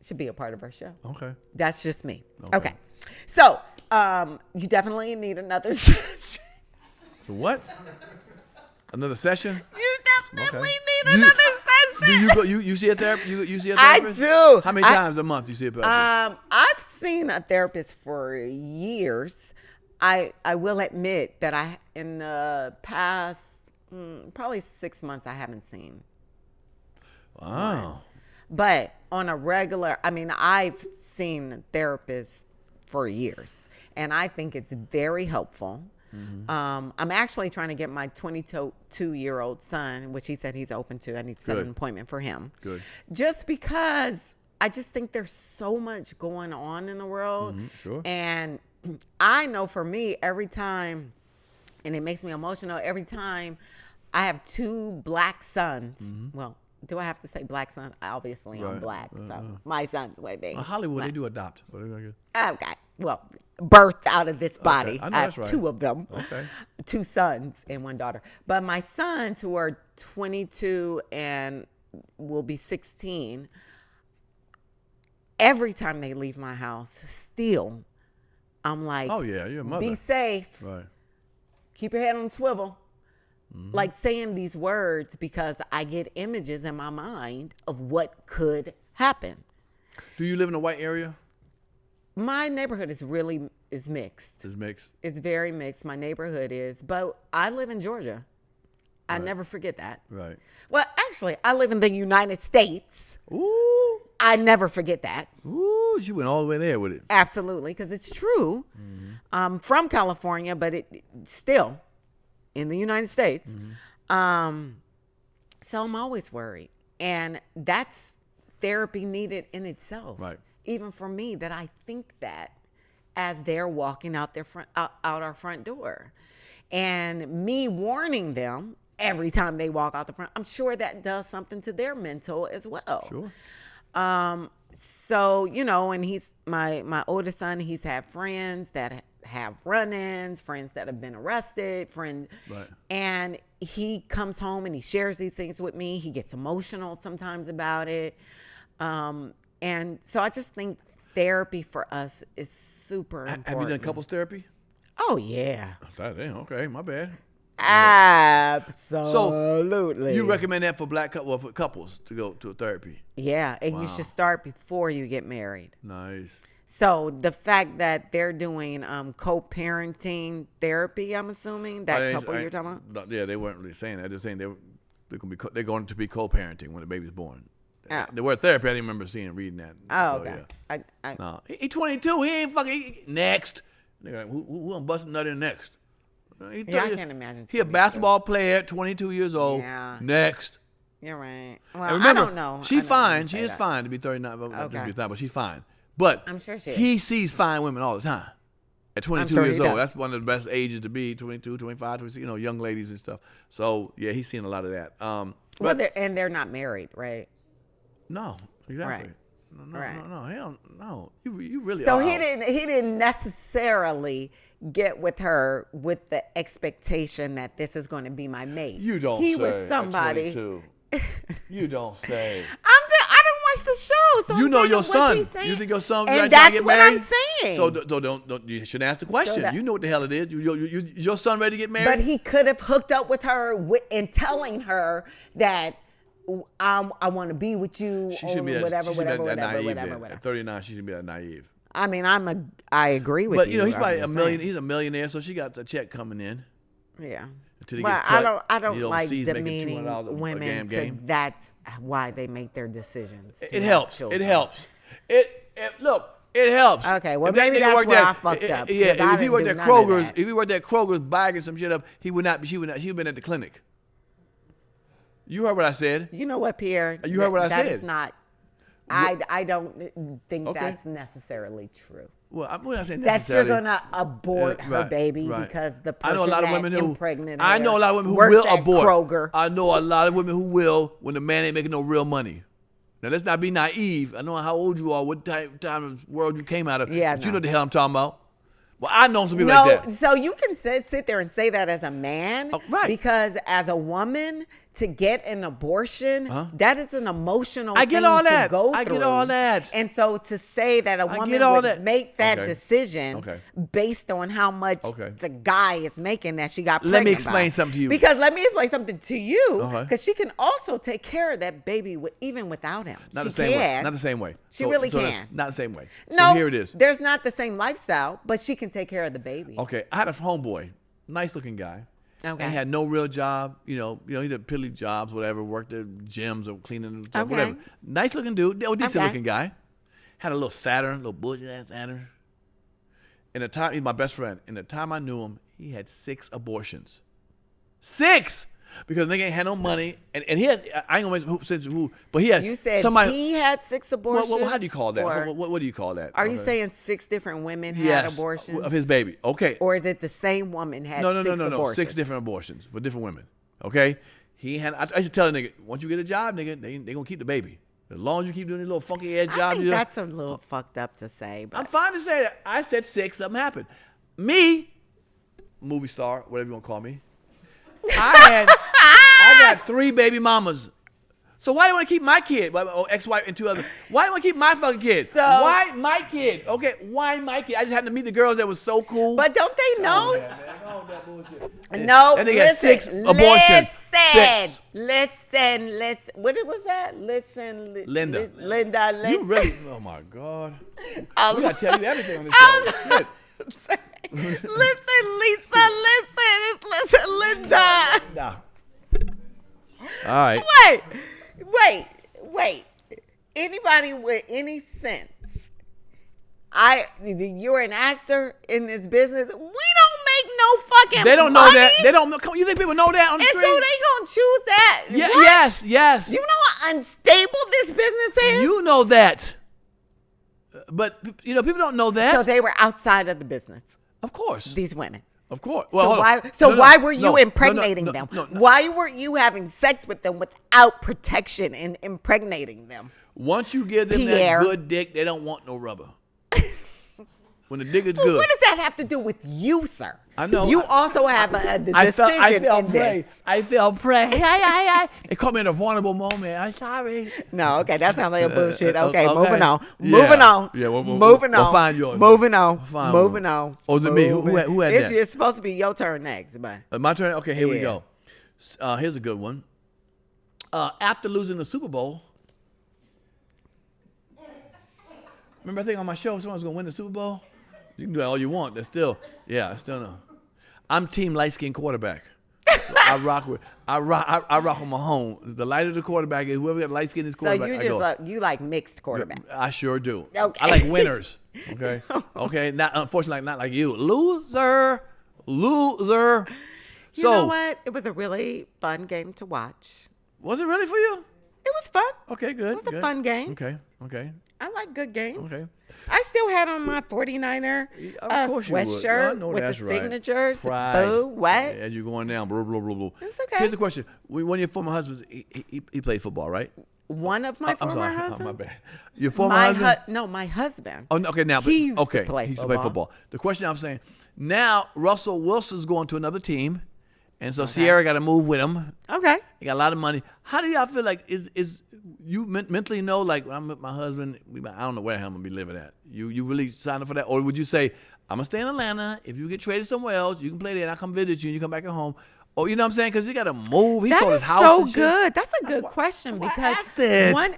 should be a part of our show. Okay. That's just me. Okay. So you definitely need another session. What? Another session? You definitely need another session. Do you go? You see a therapist? You see a I therapist? do. How many times a month do you see a therapist? I've seen a therapist for years. I will admit that in the past probably 6 months I haven't seen. Wow. One. But on a regular, I've seen therapists for years, and I think it's very helpful. Mm-hmm. I'm actually trying to get my 22-year-old son, which he said he's open to. I need to set an appointment for him. Good. Just because I just think there's so much going on in the world. Mm-hmm. Sure. And I know for me, every time, and it makes me emotional, every time I have 2 black sons. Mm-hmm. Well, do I have to say black son? Obviously, I'm black. So my son's with me. Hollywood, they do adopt. Okay. Well, birthed out of this body. Okay. I have right. 2 of them. Okay. 2 sons and 1 daughter. But my sons, who are 22 and will be 16, every time they leave my house, still, I'm like, oh, yeah, you're a mother. Be safe. Right. Keep your head on the swivel. Mm-hmm. Like saying these words because I get images in my mind of what could happen. Do you live in a white area? My neighborhood is mixed. It's mixed? It's very mixed. My neighborhood is. But I live in Georgia. I never forget that. Right. Well, actually, I live in the United States. Ooh. I never forget that. Ooh, you went all the way there with it. Absolutely, because it's true. Mm-hmm. I'm from California, but it still in the United States. Mm-hmm. So I'm always worried. And that's therapy needed in itself. Right. Even for me, that I think that as they're walking out our front door, and me warning them every time they walk out the front, I'm sure that does something to their mental as well. Sure. So, and he's my oldest son, he's had friends that have run-ins, friends that have been arrested, friends. Right. And he comes home and he shares these things with me. He gets emotional sometimes about it. And so I just think therapy for us is super important. Have you done couples therapy? Oh, yeah. Okay, my bad. Absolutely. So you recommend that for for couples to go to a therapy? Yeah, and you should start before you get married. Nice. So the fact that they're doing co-parenting therapy, I'm assuming that couple you're talking about. Yeah, they weren't really saying that. They're saying they're going to be co-parenting when the baby's born. Oh. The word therapy, I didn't remember reading that. Oh, okay. Yeah. No, he 22. He ain't fucking next. Nigga, who gonna bust a nut in next? I can't imagine. He a basketball player, 22 years old. Yeah. Next. You're right. Well, remember, I don't know. She's fine. She is fine to be 39. Okay. But she's fine. But I'm sure she is. He sees fine women all the time. At 22 years old, that's one of the best ages to be. 22, 25, 26, young ladies and stuff. So yeah, he's seen a lot of that. They're not married, right? No, exactly. Right. Hell no. You really. So are he out. didn't necessarily get with her with the expectation that this is going to be my mate. You don't. He say. was somebody. You don't say. I don't watch the show, so you I'm know telling your what son. he's saying. You think your son and trying that's to get what married? I'm saying. So don't you shouldn't ask the question. You know what the hell it is. Your son ready to get married? But he could have hooked up with her and telling her that I want to be with you or whatever. At 39, she should be that naive. I mean, I agree with you. But he's probably he's a millionaire, so she got the check coming in. Yeah. Well, I don't like demeaning women game. That's why they make their decisions. It helps. It helps. It helps. Okay, well maybe that's where I fucked up. Yeah, if he worked at Kroger's bagging some shit up, she would have been at the clinic. You heard what I said. You know what, Pierre? You heard what I said. That is not. I don't think that's necessarily true. Well, I'm not saying that you're gonna abort her baby because the person that impregnated her. I know a lot of women who will abort. Kroger. I know a lot of women who will when the man ain't making no real money. Now let's not be naive. I know how old you are, what time of world you came out of. Yeah, but you know what the hell I'm talking about. Well, I know some people like that. So you can sit there and say that as a man, right? Because as a woman, to get an abortion, that is an emotional thing to go through. I get all that. And so to say that a woman would make that decision based on how much the guy is making that she got pregnant Let me explain something to you. Because let me explain something to you. Because she can also take care of that baby even without him. Not the same way. Not the same way. She really can. Not the same way. No, so here it is. There's not the same lifestyle, but she can take care of the baby. Okay, I had a homeboy, nice looking guy. Okay. And had no real job, he did piddly jobs, whatever, worked at gyms or cleaning stuff, whatever. Nice looking dude, decent looking guy. Had a little Saturn, little bullshit ass Saturn. In the time, he's my best friend. In the time I knew him, he had 6 abortions. 6! Because nigga ain't had no money, and he has. I ain't gonna mention who, but he had. You said somebody. He had 6 abortions. Well, how do you call that? What do you call that? Are you saying 6 different women had abortions of his baby? Okay. Or is it the same woman had? No. Abortions? 6 different abortions for different women. Okay. He had. I used to tell a nigga, once you get a job, nigga, they gonna keep the baby. As long as you keep doing these little funky ass jobs. I think that's a little fucked up to say. But I'm fine to say that. I said 6. Something happened. Me, movie star, whatever you want to call me. I got 3 baby mamas. So why do you want to keep my kid? Ex-wife and 2 others. Why do you want to keep my fucking kid? Why my kid? Okay, why my kid? I just happened to meet the girls that was so cool. But don't they know? All that bullshit. No, and they got 6 abortions. Listen. What was that? Linda. Linda. You really? Oh my God. We gotta tell you everything on this show. Listen, Lisa. Listen, Linda. Nah. All right. Wait. Anybody with any sense? You're an actor in this business. We don't make no fucking They don't money. know that. They don't know. You think people know that on the street? And so they gonna choose that? Yeah, what? yes. You know how unstable this business is? You know that. But, people don't know that. So they were outside of the business. Of course. These women. Of course. Well, why were you impregnating them? No. Why weren't you having sex with them without protection and impregnating them? Once you give them that good dick, they don't want no rubber. When the dick is good. What does that have to do with you, sir? I know. You also have a decision in this. I felt prey. It caught me in a vulnerable moment. I'm sorry. No, okay, that sounds like a bullshit. Okay, moving on. Yeah, moving on. We'll find yours. Moving on. Oh, is it me? Who had that? It's supposed to be your turn next, but my turn. Okay, here we go. Here's a good one. After losing the Super Bowl, remember I think on my show someone was gonna win the Super Bowl. You can do that all you want. That's still no. I'm team light skinned quarterback. So I rock with Mahomes. The lighter the quarterback is, whoever got light skinned is quarterback. So you like mixed quarterbacks. I sure do. Okay. I like winners. Okay. Okay. Unfortunately, not like you. Loser. You know what? It was a really fun game to watch. Was it really for you? It was fun. Okay, good. It was a fun game. Okay. I like good games. Okay. I still had on my 49er sweatshirt with the signatures. Pride. Boo, what? As you're going down, blah, blah, blah, blah. It's okay. Here's the question. One of your former husbands, he played football, right? One of my former husbands. My bad. Your former husband? No, my husband. Oh, okay. Now, he used to play football. The question I'm saying now, Russell Wilson's going to another team, and so Sierra got to move with him. Okay. He got a lot of money. How do y'all feel like is you mentally know like I'm with my husband? I don't know where I'm gonna be living at. You really signed up for that, or would you say I'm gonna stay in Atlanta? If you get traded somewhere else, you can play there, and I come visit you, and you come back at home. Oh, you know what I'm saying? Because you got to move. He sold his house. So and shit. good. That's a good question because one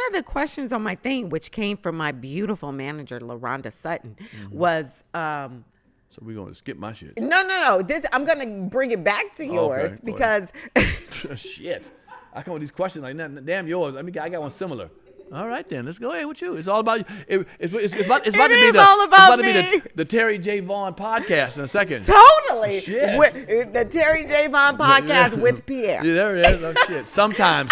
of the questions on my thing, which came from my beautiful manager LaRonda Sutton, was. So we're gonna skip my shit. No. I'm gonna bring it back to yours because. Shit, I come with these questions like, damn yours. I got one similar. All right, then. Let's go ahead with you. It's all about you. It's about to be the Terri J Vaughn podcast in a second. Totally. Shit. The Terri J Vaughn podcast with Pierre. Yeah, there it is. Oh, shit. Sometimes.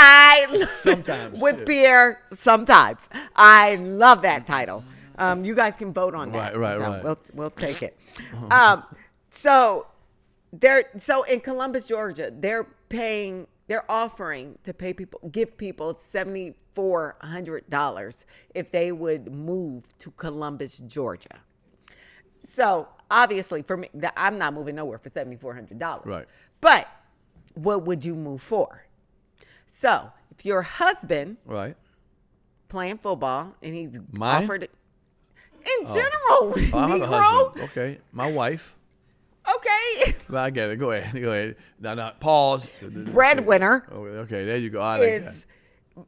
With Pierre, sometimes. I love that title. You guys can vote on that. Right. We'll take it. So in Columbus, Georgia, they're offering to give people $7,400 if they would move to Columbus, Georgia. So obviously for me, I'm not moving nowhere for $7,400. Right. But what would you move for? So if your husband playing football and he's offered it in general, I have a husband. Okay. My wife. Okay. Well, I get it. Go ahead. Now, pause. Breadwinner. Okay, there you go.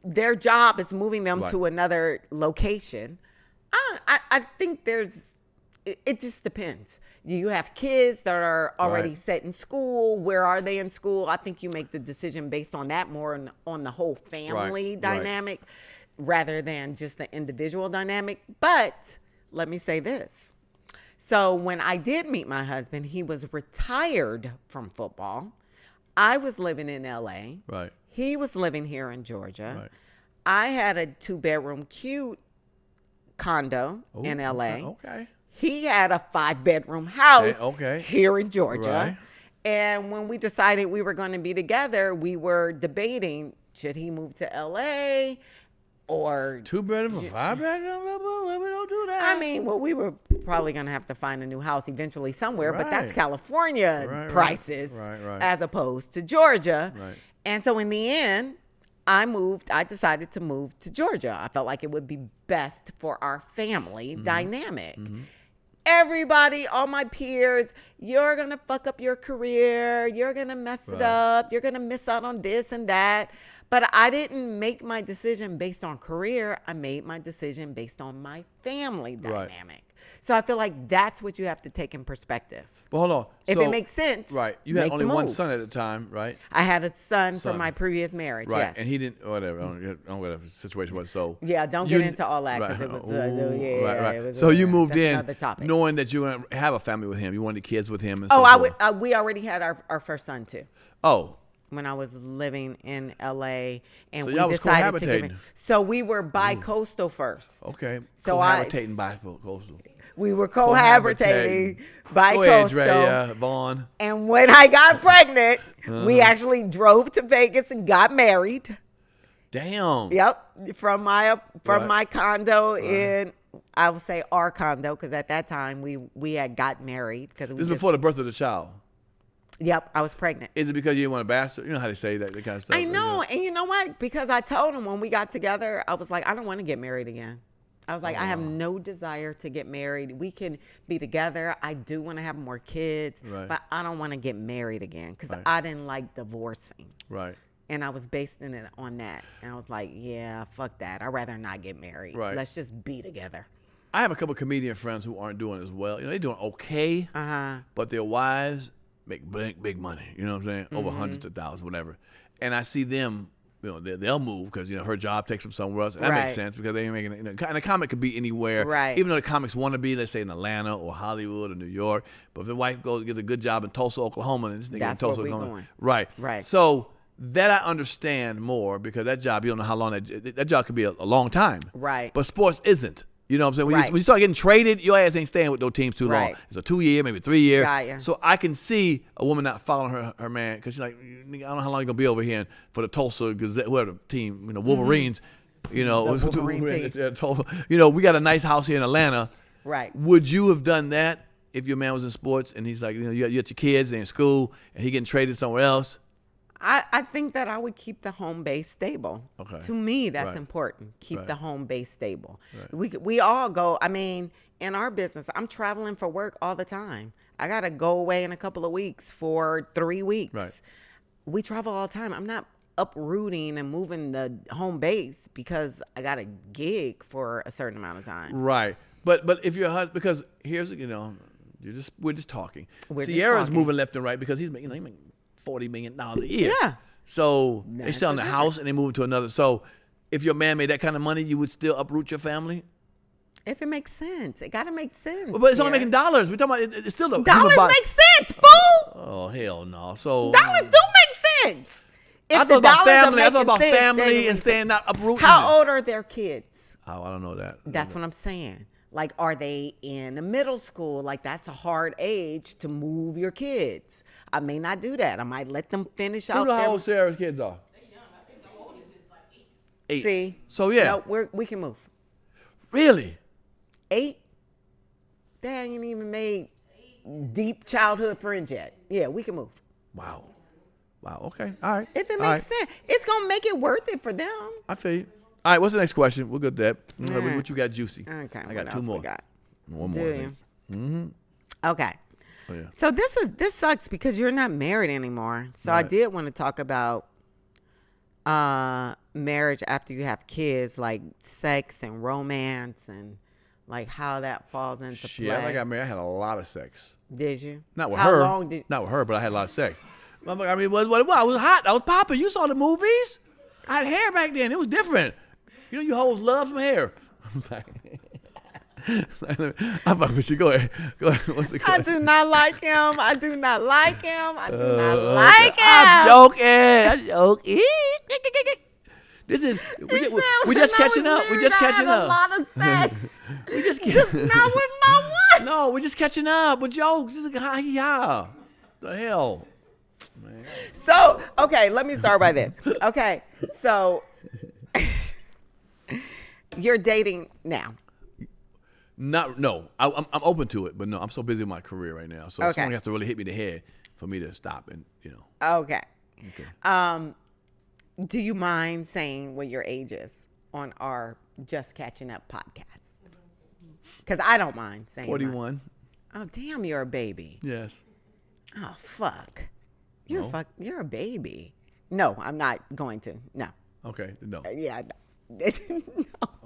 Their job is moving them to another location. I think it just depends. You have kids that are already set in school. Where are they in school? I think you make the decision based on that more on the whole family dynamic rather than just the individual dynamic. But let me say this. So when I did meet my husband, he was retired from football. I was living in L.A. Right. He was living here in Georgia. Right. I had a 2-bedroom cute condo in L.A. Okay. He had a 5-bedroom house here in Georgia. Right. And when we decided we were going to be together, we were debating, should he move to L.A. or 2-bedroom for 5-bedroom? We don't do that. I mean, well, we were probably going to have to find a new house eventually somewhere, but that's California prices as opposed to Georgia. Right. And so in the end, I decided to move to Georgia. I felt like it would be best for our family dynamic. Mm-hmm. Everybody, all my peers, you're going to fuck up your career. You're going to mess it up. You're going to miss out on this and that. But I didn't make my decision based on career. I made my decision based on my family dynamic. So I feel like that's what you have to take in perspective. But hold on. If it makes sense. Right. You had only one son at the time, right? I had a son from my previous marriage, right. Yes. And he didn't, whatever. I don't know what the situation was. So yeah, don't get into all that because it was, It was, so you moved in knowing that you were going to have a family with him. You wanted kids with him. And we already had our first son too. Oh. When I was living in LA and so we decided to give him. So we were bi-coastal first. Okay. So cohabitating bi-coastal. We were cohabitating bi-coastal. Go ahead, Drea, Vaughn. And when I got pregnant, we actually drove to Vegas and got married. Damn. Yep. From my condo in, I would say our condo, because at that time we had got married. This is before the birth of the child. Yep, I was pregnant. Is it because you didn't want a bastard? You know how they say that kind of stuff. I know, and you know what? Because I told him when we got together, I was like, I don't want to get married again. I was like, I have no desire to get married. We can be together. I do want to have more kids, but I don't want to get married again because I didn't like divorcing. Right. And I was basing it on that. And I was like, yeah, fuck that. I'd rather not get married. Right. Let's just be together. I have a couple of comedian friends who aren't doing as well. You know, they're doing okay, but their wives make big money. You know what I'm saying? Over hundreds of thousands, whatever. And I see them, you know, they'll move because, you know, her job takes them somewhere else. And that makes sense because they ain't making, you know, and a comic could be anywhere. Right. Even though the comics want to be, let's say, in Atlanta or Hollywood or New York. But if the wife goes gets a good job in Tulsa, Oklahoma, and this nigga in Tulsa, Oklahoma. Right. So that I understand more because that job, you don't know how long that job could be a long time. Right. But sports isn't. You know what I'm saying? When you start getting traded, your ass ain't staying with those teams too long. It's a 2 year, maybe 3 year. Got ya. So I can see a woman not following her man because she's like, I don't know how long you're gonna be over here for the Tulsa Gazette, whoever team, Wolverines. You know, The Wolverine team. We got a nice house here in Atlanta. Right. Would you have done that if your man was in sports and he's like, you got your kids, they're in school, and he getting traded somewhere else? I think that I would keep the home base stable. Okay. To me, that's important. Keep the home base stable. Right. We all go. I mean, in our business, I'm traveling for work all the time. I gotta go away in a couple of weeks for 3 weeks. Right. We travel all the time. I'm not uprooting and moving the home base because I got a gig for a certain amount of time. Right. But if your husband, because here's we're just talking. Sierra's moving left and right because he's making $40 million a year. Yeah. So they're selling the house and they move to another. So if your man made that kind of money, you would still uproot your family? If it makes sense. It got to make sense. But it's only making dollars. We're talking about it's still dollars make sense, fool. Oh, hell no. So dollars do make sense. I thought about family. I thought about family and staying not uprooting. How old are their kids? Oh, I don't know that. That's what I'm saying. Like, are they in a middle school? Like, that's a hard age to move your kids. I may not do that. I might let them finish out. You know how old Sarah's kids are? They're young. I think the oldest is like 8. 8. See? So, yeah. No, we can move. Really? 8? They ain't even made deep childhood friends yet. Yeah, we can move. Wow. Okay. All right. If it makes sense. It's going to make it worth it for them. I feel you. All right, what's the next question? We're good at that. Right. What you got, Juicy? Okay. I got 2 more. One more. Mm-hmm. Okay. Oh, yeah. So this sucks because you're not married anymore. So I did want to talk about marriage after you have kids, like sex and romance and like how that falls into play. Yeah, when I got married, I had a lot of sex. Did you? Not with How her. long did? Not with her, but I had a lot of sex. I mean, I was hot. I was popping. You saw the movies. I had hair back then. It was different. You hoes love some hair. I was like, I'm fucking with you. Go ahead. What's the question? I do not like him. I do not like him. I do not like him. I'm joking. This is we just catching up. We just catching up. A lot of sex. We just Just not with my wife. No, we're just catching up with jokes. This is ha. The hell. Man. So, okay, let me start by this. Okay, so you're dating now. No. I'm open to it, but no, I'm so busy with my career right now. So someone has to really hit me in the head for me to stop and. Okay. Do you mind saying what your age is on our Just Catching Up podcast? Because I don't mind saying 41. Oh, damn, you're a baby. Yes. Oh, fuck. You're a baby. No, I'm not going to. No. Okay. No. Yeah. No.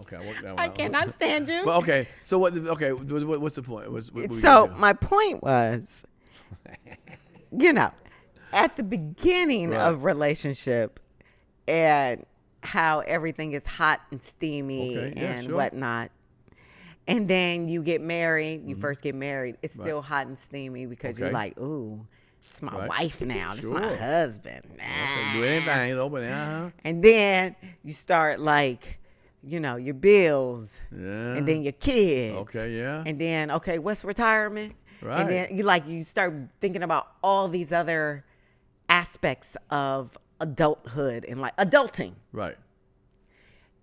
Okay. I worked that one I out. cannot stand you. Well, okay. So what's the point? So my point was, at the beginning of relationship and how everything is hot and steamy whatnot. And then you get married, you first get married, it's still hot and steamy because you're like, ooh, it's my wife now. It's my husband. Okay. Do anything, open it. And then you start like, your bills. Yeah. And then your kids. Okay, yeah. And then, what's retirement? Right. And then you start thinking about all these other aspects of adulthood and like adulting. Right.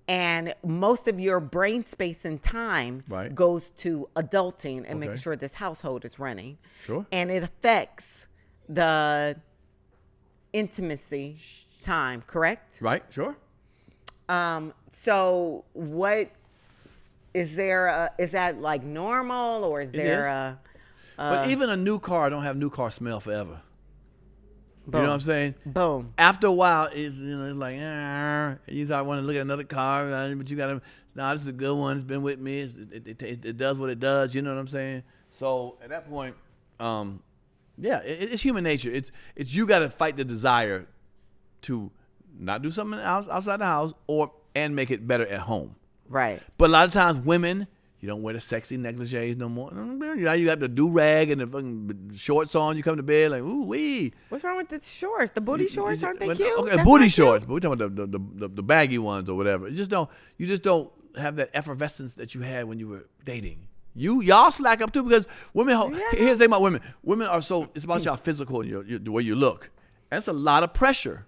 And most of your brain space and time goes to adulting and making sure this household is running. Sure. And it affects the intimacy time, correct? Right, sure. So what is there is that like normal or is there but even a new car don't have new car smell forever. Boom. You know what I'm saying? Boom. After a while, it's like, you start wanting to look at another car, but you got to, this is a good one. It's been with me. It does what it does. You know what I'm saying? So at that point, it's human nature. It's you got to fight the desire to not do something else outside the house and make it better at home. Right. But a lot of times, women. You don't wear the sexy negligees no more. You got the do-rag and the fucking shorts on. You come to bed like, ooh wee. What's wrong with the shorts? The booty shorts aren't they cute? Okay, That's booty not shorts, cute. but we're talking about the baggy ones or whatever. You just don't have that effervescence that you had when you were dating. Y'all slack up too because women. Here's the thing about women. Women are so. It's about y'all physical and the way you look. That's a lot of pressure.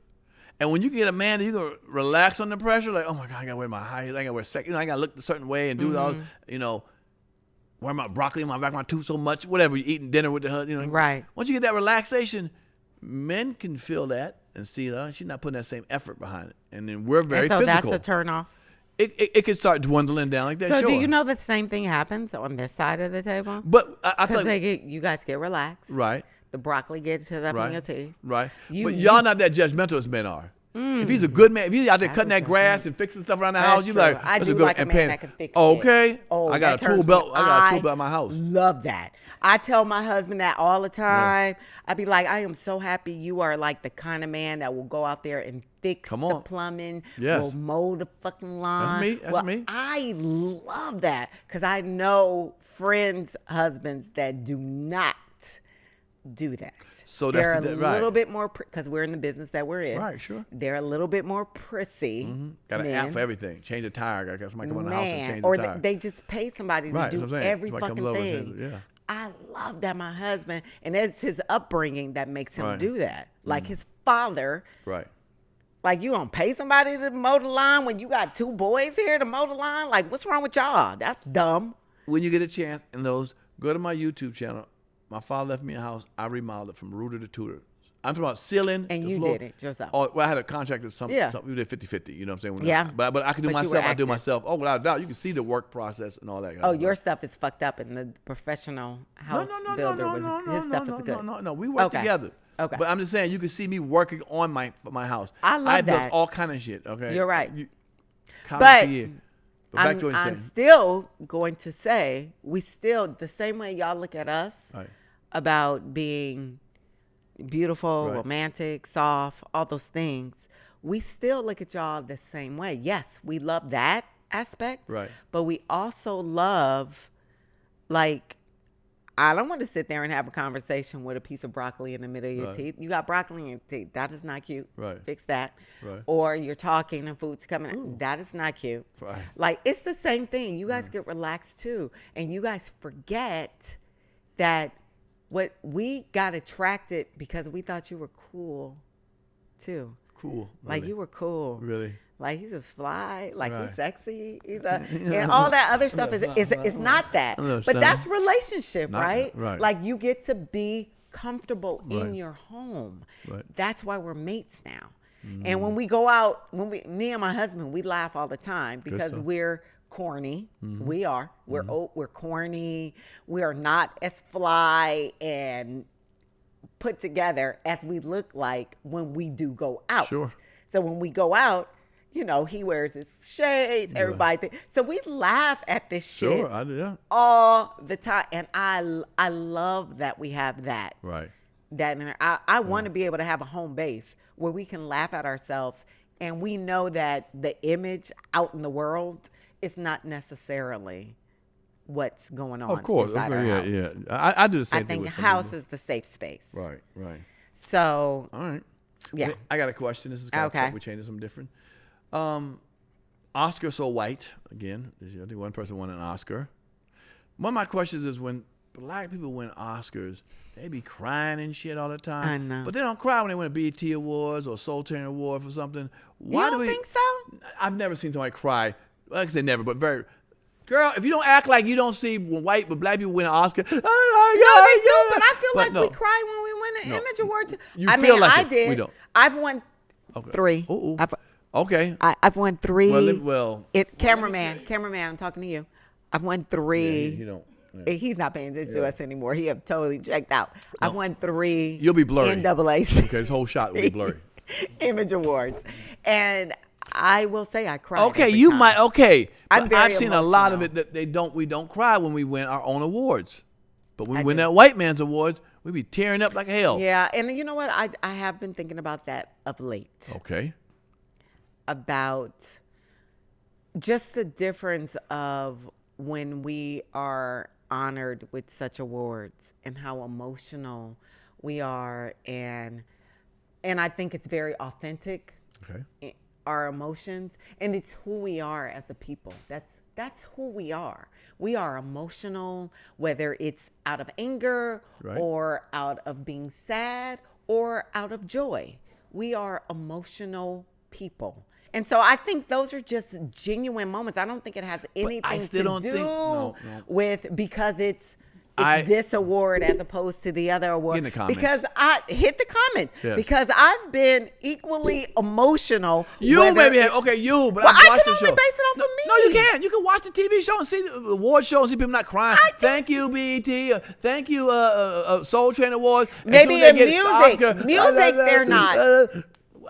And when you get a man that you can relax on the pressure, like, oh my God, I gotta wear my high heels, I gotta wear I gotta look a certain way and do all, wear my broccoli in my back of my tooth so much, whatever, you eating dinner with the husband, Right. Once you get that relaxation, men can feel that and see she's not putting that same effort behind it. And then we're very so physical. That's a turnoff. It can start dwindling down like that. So sure. do you know the same thing happens on this side of the table? But I feel like, you guys get relaxed. Right. The broccoli gets up in your teeth. Right. But y'all not that judgmental as men are. If he's a good man, if he's out there cutting that grass and fixing stuff around the house, you like, I do like a man that can fix okay. shit. Oh, I got a tool belt. I got a tool belt in my house. Love that. I tell my husband that all the time. I be like, I am so happy you are like the kind of man that will go out there and fix the plumbing. Yes. Will mow the fucking lawn. That's me. I love that because I know friends' husbands that do not do that. So they're that's a little bit more because we're in the business that we're in. Right, sure. They're a little bit more prissy. Got an app for everything. Change a tire. I got somebody come in the house and change the tire. Or they just pay somebody to do every fucking thing. I love that my husband, and it's his upbringing that makes him do that. Like his father. Right. Like, you gonna pay somebody to mow the lawn when you got 2 boys here to mow the lawn? Like, what's wrong with y'all? That's dumb. When you get a chance, go to my YouTube channel. My father left me a house. I remodeled it from rooter to tutor. I'm talking about ceiling. And you floor. did it yourself. Oh, well, I had a contractor. We did 50-50. You know what I'm saying? Yeah. But I could do myself. I do myself. Oh, without a doubt. You can see the work process and all that. Oh, your stuff is fucked up, and the professional house builder his stuff is good. No. We work together. Okay. But I'm just saying, you can see me working on my house. I love that. I built all kind of shit. Okay. You're right. But I'm still going to say the same way y'all look at us about being beautiful, romantic, soft, all those things. We still look at y'all the same way. Yes, we love that aspect. Right. But we also love, like, I don't want to sit there and have a conversation with a piece of broccoli in the middle of your teeth. You got broccoli in your teeth. That is not cute. Right. Fix that. Right. Or you're talking and food's coming. Ooh. That is not cute. Right. Like, it's the same thing. You guys get relaxed too. And you guys forget that what we got attracted because we thought you were cool too. Cool. Really? Like, you were cool. Really? Like, he's a fly, like he's sexy, and all that other stuff is not that. But that's relationship, right? Like, you get to be comfortable in your home. Right. That's why we're mates now. And when we go out, me and my husband, we laugh all the time because we're corny. We are. We're corny. We are not as fly and put together as we look like when we do go out. Sure. So when we go out, he wears his shades, everybody. So we laugh at this shit all the time. And I love that we have that. Right. I want to be able to have a home base where we can laugh at ourselves and we know that the image out in the world is not necessarily what's going on. Of course. Inside our house. Yeah. I do the same thing. I think house is the safe space. Right. So. All right. Yeah. I got a question. This is kind of tough. We changed something different. Oscar So White, again, I think one person won an Oscar. One of my questions is when black people win Oscars, they be crying and shit all the time. I know. But they don't cry when they win a BET Awards or Soul Train Award for something. Why you don't think so? I've never seen somebody cry. Like I said, never, but very... Girl, if you don't act like you don't see when but black people win an Oscar, no, they do. But I feel like we cry when we win an Image Award. I did. We don't. I've won 3. Okay. I've won 3. Well. Cameraman, I'm talking to you. I've won 3. Yeah, you don't. Yeah. He's not paying attention to us anymore. He have totally checked out. No. I've won 3. You'll be blurry. NAACP. Okay, his whole shot will be blurry. Image Awards, and I will say I cried. Okay, you time. might. Okay, I've seen emotional. A lot of it that we don't cry when we win our own awards, but when we win that white man's awards, we be tearing up like hell. Yeah, and you know what? I have been thinking about that of late. Okay. About just the difference of when we are honored with such awards and how emotional we are, and I think it's very authentic. Okay. our emotions, and it's who we are as a people. That's who we are. We are emotional, whether it's out of anger or out of being sad or out of joy. We are emotional people. And so I think those are just genuine moments. I don't think it has anything to do with because it's this award as opposed to the other award. In the comments. Because I hit the comments. Yeah. Because I've been equally emotional. You maybe have, but well, I can watched the show. I can only base it off of me. No, you can't. You can watch the TV show and see the award show and see people not crying. Thank you, BET. Thank you, Soul Train Awards. Maybe in music, they're not.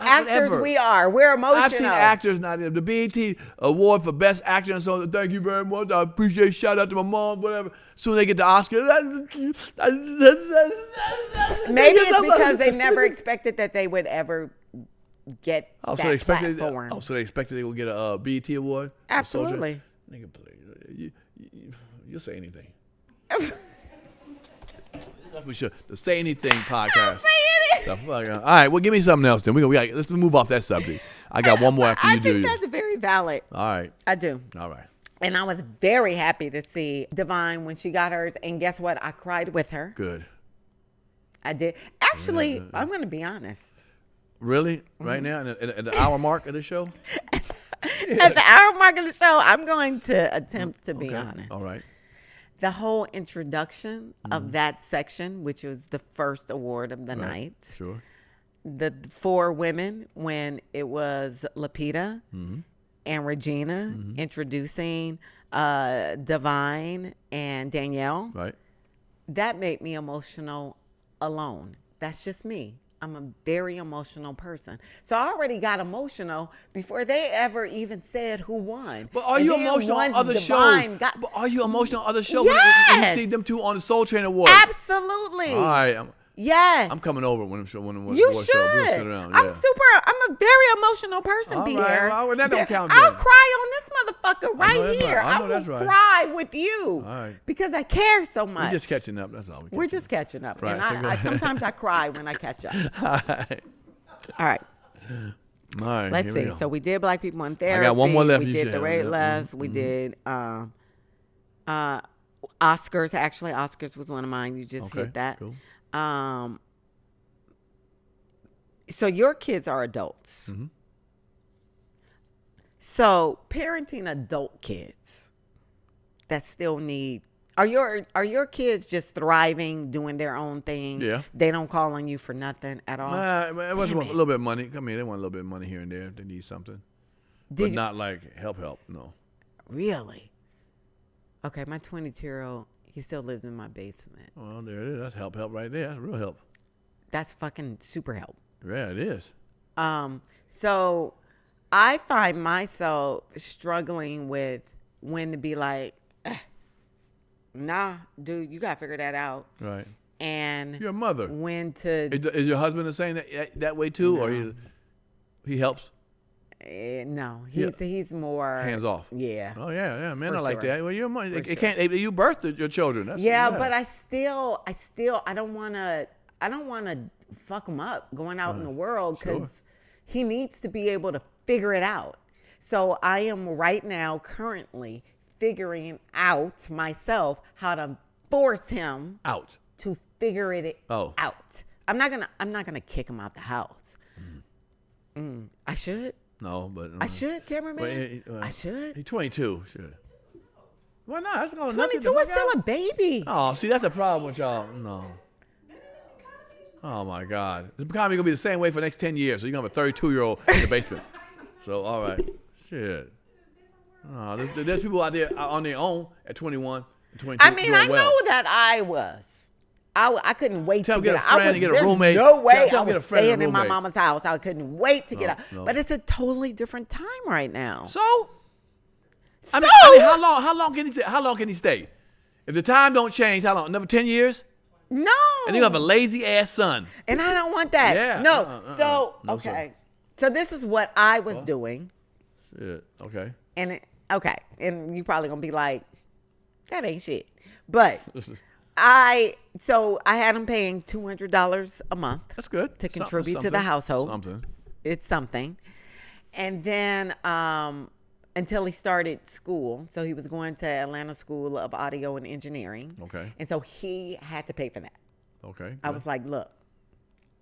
Actors, whatever. we are. We're emotional. I've seen actors not in the BET award for best actor and so. Thank you very much. I appreciate. Shout out to my mom. Whatever. Soon they get the Oscar. Maybe it's because they never expected that they would ever get that platform. So they expected they would get a BET award. Absolutely. Nigga, please. You'll say anything. We should the Say Anything podcast. All right, well, give me something else then. Let's move off that subject. I got one more after you do. I think that's very valid. All right. I do. All right. And I was very happy to see Divine when she got hers. And guess what? I cried with her. Good. I did. Actually, I'm going to be honest. Really? Right now? At the hour mark of the show? At the hour mark of the show, I'm going to attempt to be honest. All right. The whole introduction of that section, which was the first award of the night. Sure. The 4 women, when it was Lupita and Regina introducing Divine and Danielle. Right. That made me emotional alone. That's just me. I'm a very emotional person. So I already got emotional before they ever even said who won. But are you emotional on other shows? But are you emotional on other shows? Yes. When you see them two on the Soul Train Awards? Absolutely. All right. Yes. I'm coming over when the you show. should. We'll sit around. I'm a very emotional person, Pierre. Right. Well, that don't count. I'll cry on this motherfucker right here. I will cry with you because I care so much. We're just catching up. That's all. We're just catching up. Right, and sometimes I cry when I catch up. All right. Let's see. So we did Black People in Therapy. I got one more left. We did the Rate Less. We did Oscars. Actually, Oscars was one of mine. You just hit that. Cool. So your kids are adults. So parenting adult kids that still need are your kids just thriving, doing their own thing? Yeah. They don't call on you for nothing at all? It was a little bit of money. I mean, they want a little bit of money here and there if they need something. But not like help, no. Really? Okay, my 22-year-old, he still lives in my basement. Well, there it is. That's help right there. That's real help. That's fucking super help. Yeah, it is. So I find myself struggling with when to be like, nah, dude, you got to figure that out. Right. And your mother. When to. Is your husband the same that way too? No. Or he helps? No, he's more hands off. Yeah. Oh yeah, men are like that. Well, your mom, it can't. You birthed your children. But I don't want to fuck him up going out in the world because he needs to be able to figure it out. So I am right now currently figuring out myself how to force him out to figure it out. I'm not gonna kick him out the house. I should. No, but I should, cameraman. I should. He's 22. Should. Why not? That's 22 is still a baby. Oh, see, that's a problem with y'all. No. Oh my God, this economy gonna be the same way for the next 10 years. So you're gonna have a 32-year-old in the basement. So all right, shit. Oh, there's people out there on their own at 21, 22. I mean, I know that I was. I couldn't wait to get out. Get a roommate. No way I was staying in my mama's house. I couldn't wait to get out. No. But it's a totally different time right now. I mean, how long can he stay? How long can he stay? If the time don't change, how long? Another 10 years? No. And you have a lazy ass son. And I don't want that. Yeah. No. No, okay. So this is what I was doing. Shit. Okay. And and you probably gonna be like, that ain't shit. But I had him paying $200 a month. That's good. To contribute to the household. Something. It's something. And then until he started school. So he was going to Atlanta School of Audio and Engineering. Okay. And so he had to pay for that. Okay. I was like, look,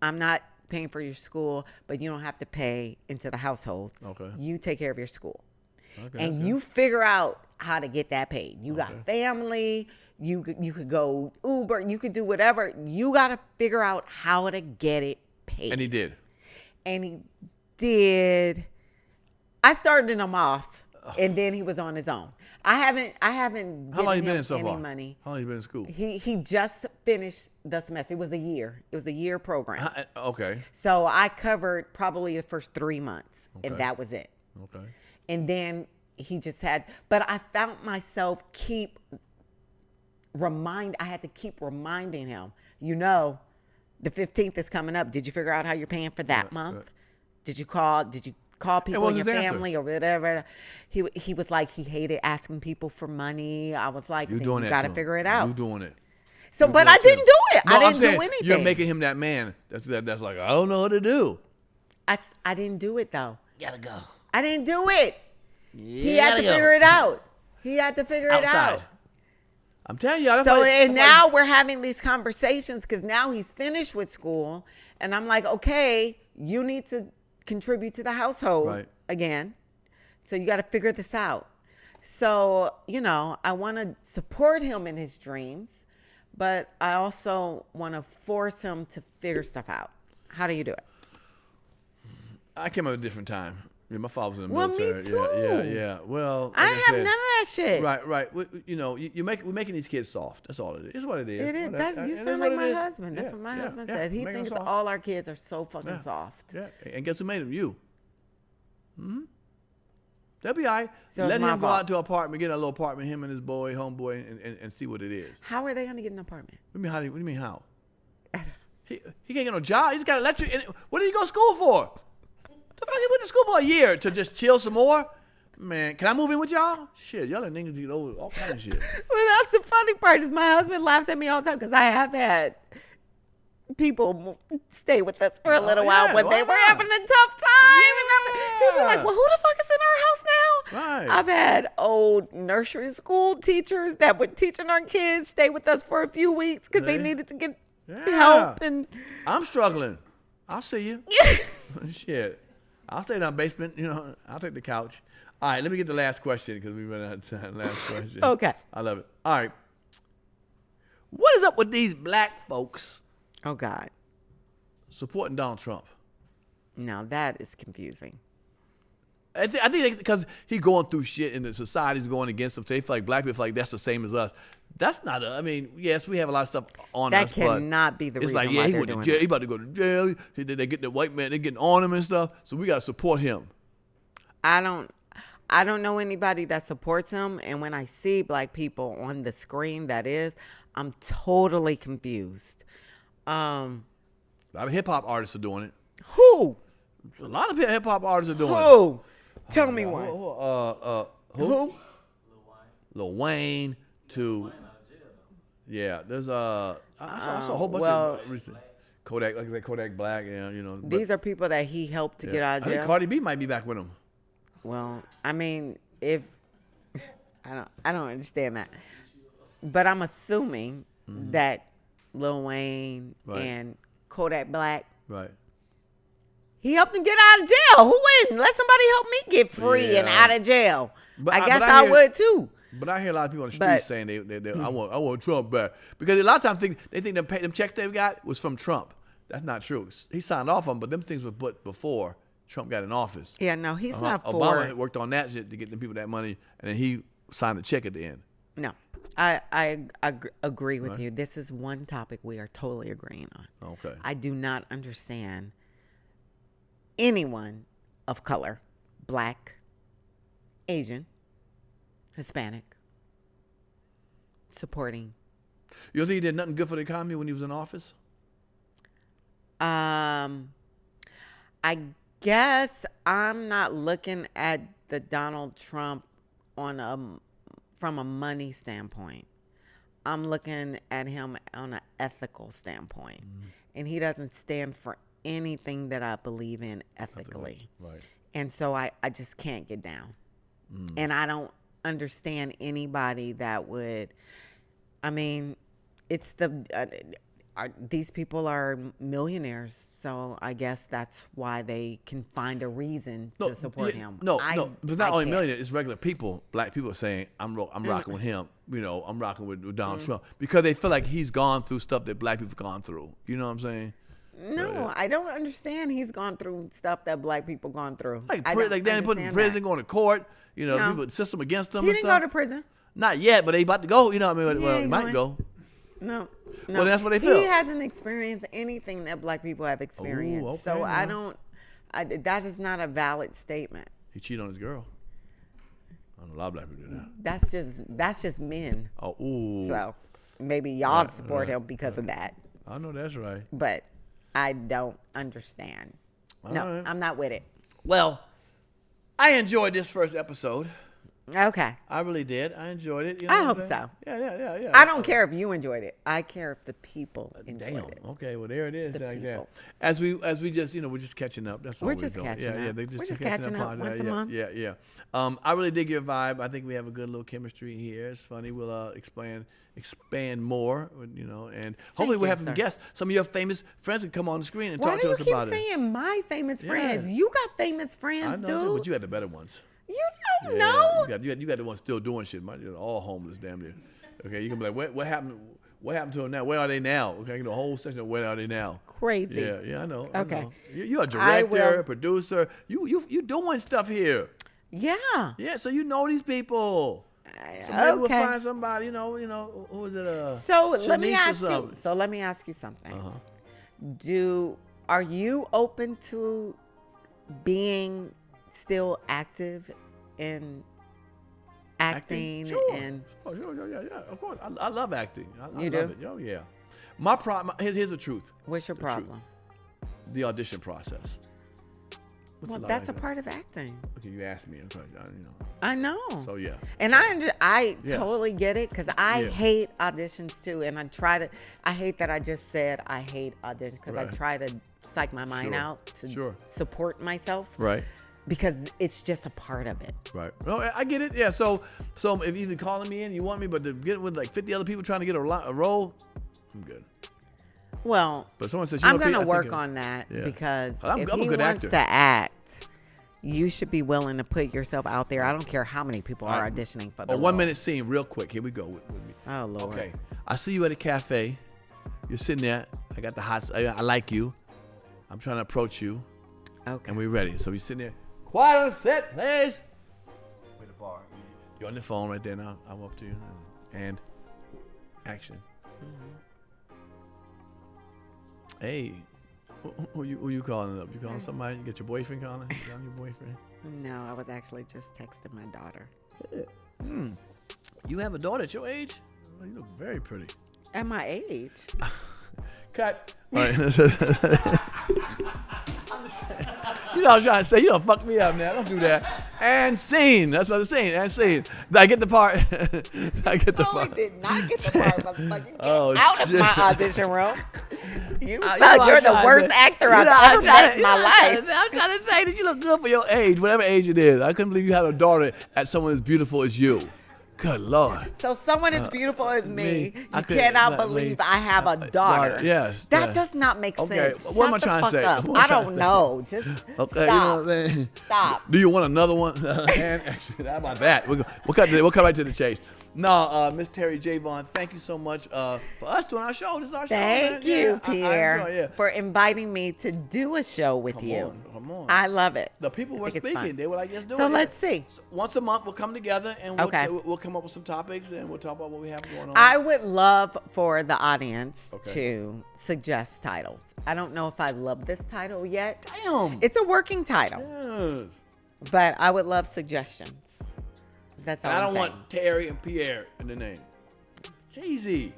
I'm not paying for your school, but you don't have to pay into the household. Okay. You take care of your school. Okay, And you figure out how to get that paid. You got family. You could go Uber. You could do whatever. You got to figure out how to get it paid. And he did. And he did. I started him off, and then he was on his own. I haven't How long you been given in him so any far? money. How long you been in school? He just finished the semester. It was a year. It was a year program. Okay. So I covered probably the first 3 months, Okay. and that was it. Okay. And then he just had, but I found myself I had to keep reminding him, the 15th is coming up. Did you figure out how you're paying for that month? Did you call people in your family or whatever? He was like, he hated asking people for money. I was like, you got to figure it out. You doing it. So, but I didn't do it. No, I I'm didn't saying do anything. You're making him that man. That's like, I don't know what to do. I didn't do it though. Gotta go. I didn't do it. He Yeah, had to gotta go. figure it out. He had to figure it Outside. out. I'm telling you. So and now we're having these conversations because now he's finished with school, and I'm like, okay, you need to contribute to the household again. So you got to figure this out. So I want to support him in his dreams, but I also want to force him to figure stuff out. How do you do it? I came up at a different time. Yeah, my father was in the Well, military. me too. Yeah. Well, I like have said, none of that shit. Right. We're making these kids soft. That's all it is. It's what it is. It is. You It sound is like what my it is. husband. That's Yeah, what my yeah, husband yeah. said. He Make 'em thinks soft. all our kids are so fucking Yeah. soft. Yeah. And guess who made them? You. They'll be all right. So it's Let my him go fault. out to an apartment, get a little apartment, him and his homeboy, and see what it is. How are they going to get an apartment? What do you mean how? He can't get no job. He's got electric. What did he go to school for? The fuck he went to school for a year to just chill some more? Man, can I move in with y'all? Shit, y'all let niggas get over all kind of shit. Well, that's the funny part is my husband laughs at me all the time because I have had people stay with us for a little while when they were having a tough time. And he'd be like, well, who the fuck is in our house now? Right. I've had old nursery school teachers that were teaching our kids stay with us for a few weeks because they needed to get help. And I'm struggling. I'll see you. Shit. I'll stay in our basement. I'll take the couch. All right, let me get the last question because we run out of time. Last question. Okay. I love it. All right. What is up with these black folks oh, God. supporting Donald Trump? Now that is confusing. I think because he's going through shit and the society's going against him. So they feel like black people feel like that's the same as us. That's not. Yes, we have a lot of stuff on That us. cannot be the it's reason like, why he they're went to doing jail. it. He about to go to jail. They're getting the white man. They're getting on him and stuff. So we got to support him. I don't know anybody that supports him. And when I see black people on the screen, I'm totally confused. A lot of hip hop artists are doing it. Who? A lot of hip hop artists are doing it. Who? Tell me one. Who? Lil Wayne to. Yeah, there's I saw a whole bunch of recent. Kodak, like I said, Kodak Black. Yeah, but These are people that he helped to get out of I think jail. Cardi B might be back with him. Well, I mean, if I don't understand that, but I'm assuming that Lil Wayne and Kodak Black, Right. he helped him get out of jail. Who wouldn't? Let somebody help me get free and out of jail. But I guess but I hear- would too. But I hear a lot of people on the street saying they I want Trump back because a lot of times they think them checks they got was from Trump. That's not true. He signed off on them, but them things were put before Trump got in office. Yeah, no, he's not for Obama it. had worked on that shit to get the people that money, and then he signed a check at the end. No, I agree with you. This is one topic we are totally agreeing on. Okay. I do not understand anyone of color, black, Asian, Hispanic, supporting. You don't think he did nothing good for the economy when he was in office? I guess I'm not looking at the Donald Trump from a money standpoint. I'm looking at him on an ethical standpoint. And he doesn't stand for anything that I believe in ethically. Right. And so I just can't get down. And I don't understand anybody that would, I mean, it's these people are millionaires, so I guess that's why they can find a reason to support him. No, it's not only millionaires, it's regular people, black people saying, I'm rocking with him, I'm rocking with Donald Trump, because they feel like he's gone through stuff that black people have gone through. You know what I'm saying? No, I don't understand. He's gone through stuff that black people gone through. Like Danny put in prison, going to court. People, the system against him. He didn't go to prison. Not yet, but they about to go. You know what I mean? Well, he might go. No. Well, that's what they feel. He hasn't experienced anything that black people have experienced. Okay, so I don't. That is not a valid statement. He cheated on his girl. I know a lot of black people do that. That's just men. Oh, ooh. So maybe y'all support him because of that. I know that's right. But I don't understand. No, right. I'm not with it. Well, I enjoyed this first episode. Okay. I really did. I enjoyed it. I hope so. Yeah. I don't care if you enjoyed it. I care if the people enjoyed it. Okay, well there it is. The people. As we just we're just catching up. That's all We're just doing. catching up. We're just catching up once a month. Yeah. I really dig your vibe. I think we have a good little chemistry here. It's funny. We'll expand more. And hopefully we'll have some guests. Some of your famous friends can come on the screen and talk to us about it. Why do you keep saying my famous friends? You got famous friends, I know, dude. but you had the better ones. You don't know. You got the ones still doing shit. All homeless, damn near. Okay, you can be like, what happened? What happened to them now? Where are they now? Okay, the whole section of where are they now? Crazy. Yeah, I know. Okay. I know. You're a director, producer. You doing stuff here. Yeah. Yeah, so you know these people. So maybe we'll find somebody. Who is it? So Shanice let me ask you something. Are you open to being still active in acting? Sure. And yeah, of course. I love acting. I you love do? it. Oh yeah. My problem. Here's the truth. What's your problem? The audition process. Well, that's a part of acting. Okay, you asked me. I know. So yeah. And I totally get it, because I hate auditions too, and I hate that I just said I hate auditions, because I try to psych my mind out to support myself. Right. Because it's just a part of it. Right. No, I get it. Yeah. So if you're calling me in, you want me, but to get with like 50 other people trying to get a role, I'm good. Well, but someone says, I'm going to work on that, because if he wants to act, you should be willing to put yourself out there. I don't care how many people are auditioning for the role. 1 minute scene, real quick. Here we go with me. Oh, Lord. Okay. I see you at a cafe. You're sitting there. I got the hot. I like you. I'm trying to approach you. Okay. And we're ready. So you're sitting there. Quiet on set, please. With the bar. You're on the phone right there now. I'm up to you. And action. Hey, who you calling up? You calling somebody? You get your boyfriend calling? You calling your boyfriend? No, I was actually just texting my daughter. You have a daughter at your age? Oh, you look very pretty. At my age? Cut. All right. You know what I'm trying to say. You don't fuck me up now. Don't do that. And scene. That's what I'm saying. And scene. I get the part. I get the part. Did not get the part. Motherfucker. Out of my audition room. You're the worst actor I've ever met in my life. I'm trying to say that you look good for your age, whatever age it is. I couldn't believe you had a daughter at someone as beautiful as you. Good Lord. So someone as beautiful as me, you cannot believe I have a daughter. Yes. That does not make sense. What am I trying to say? I don't know. Just stop. You know what I'm saying? Stop. Do you want another one? And actually, how about that? We'll cut right to the chase. No, Miss Terri J Vaughn, thank you so much for us doing our show. This is our show. Thank you, Pierre, I enjoy, for inviting me to do a show with you. Come on. I love it. The people were speaking. They were like, let's do it. So let's see. So once a month, we'll come together and we'll come up with some topics and we'll talk about what we have going on. I would love for the audience to suggest titles. I don't know if I love this title yet. Damn. It's a working title. Yes. But I would love suggestions. That's all I don't saying. want Terry and Pierre in the name. Cheesy.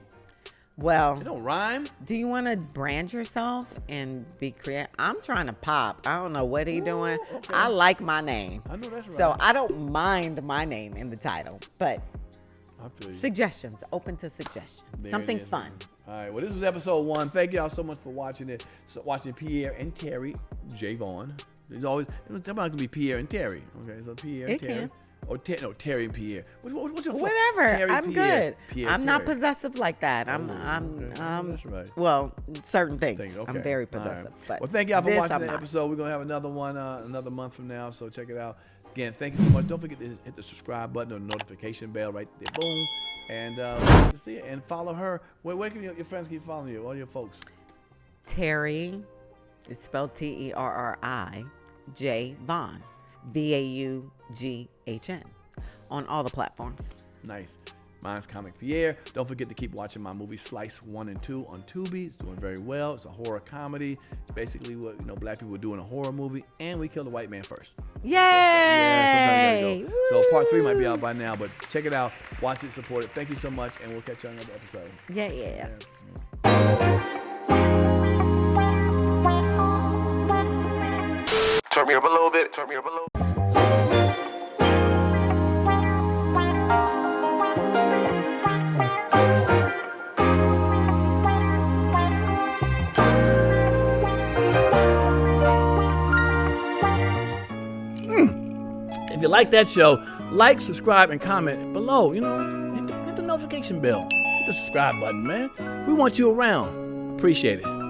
Well, it don't rhyme. Do you want to brand yourself and be creative? I'm trying to pop. I don't know what he's doing. Okay. I like my name. I know that's right. So I don't mind my name in the title, but suggestions, open to suggestions. Something fun. All right. Well, this was episode 1. Thank y'all so much for watching it. Watching Pierre and Terri J Vaughn. It's always somebody's gonna be Pierre and Terry. Okay, so Pierre and It Terry. can. Or Terry and Pierre. What's your Whatever. Terry, I'm Pierre, good. Pierre, I'm not Terry. possessive like that. That's right. Well, certain things. Okay. I'm very All right. possessive. But Well, thank y'all for this watching I'm the not. episode. We're gonna have another one another month from now, so check it out. Again, thank you so much. Don't forget to hit the subscribe button or notification bell right there. Boom. And see it. And follow her. Where can your friends keep following you? All your folks. Terri, it's spelled Terri J Vaughn, VAUGHN, on all the platforms. Nice. Mine's Comic Pierre. Don't forget to keep watching my movie Slice 1 and 2 on Tubi. It's doing very well. It's a horror comedy. It's basically what black people do in a horror movie, and we kill the white man first. Yay! Yeah, sometimes you gotta go. So part 3 might be out by now, but check it out. Watch it, support it. Thank you so much, and we'll catch you on another episode. Yeah. Turn me up a little bit. If you like that show, like, subscribe, and comment below. Hit the notification bell. Hit the subscribe button, man. We want you around. Appreciate it.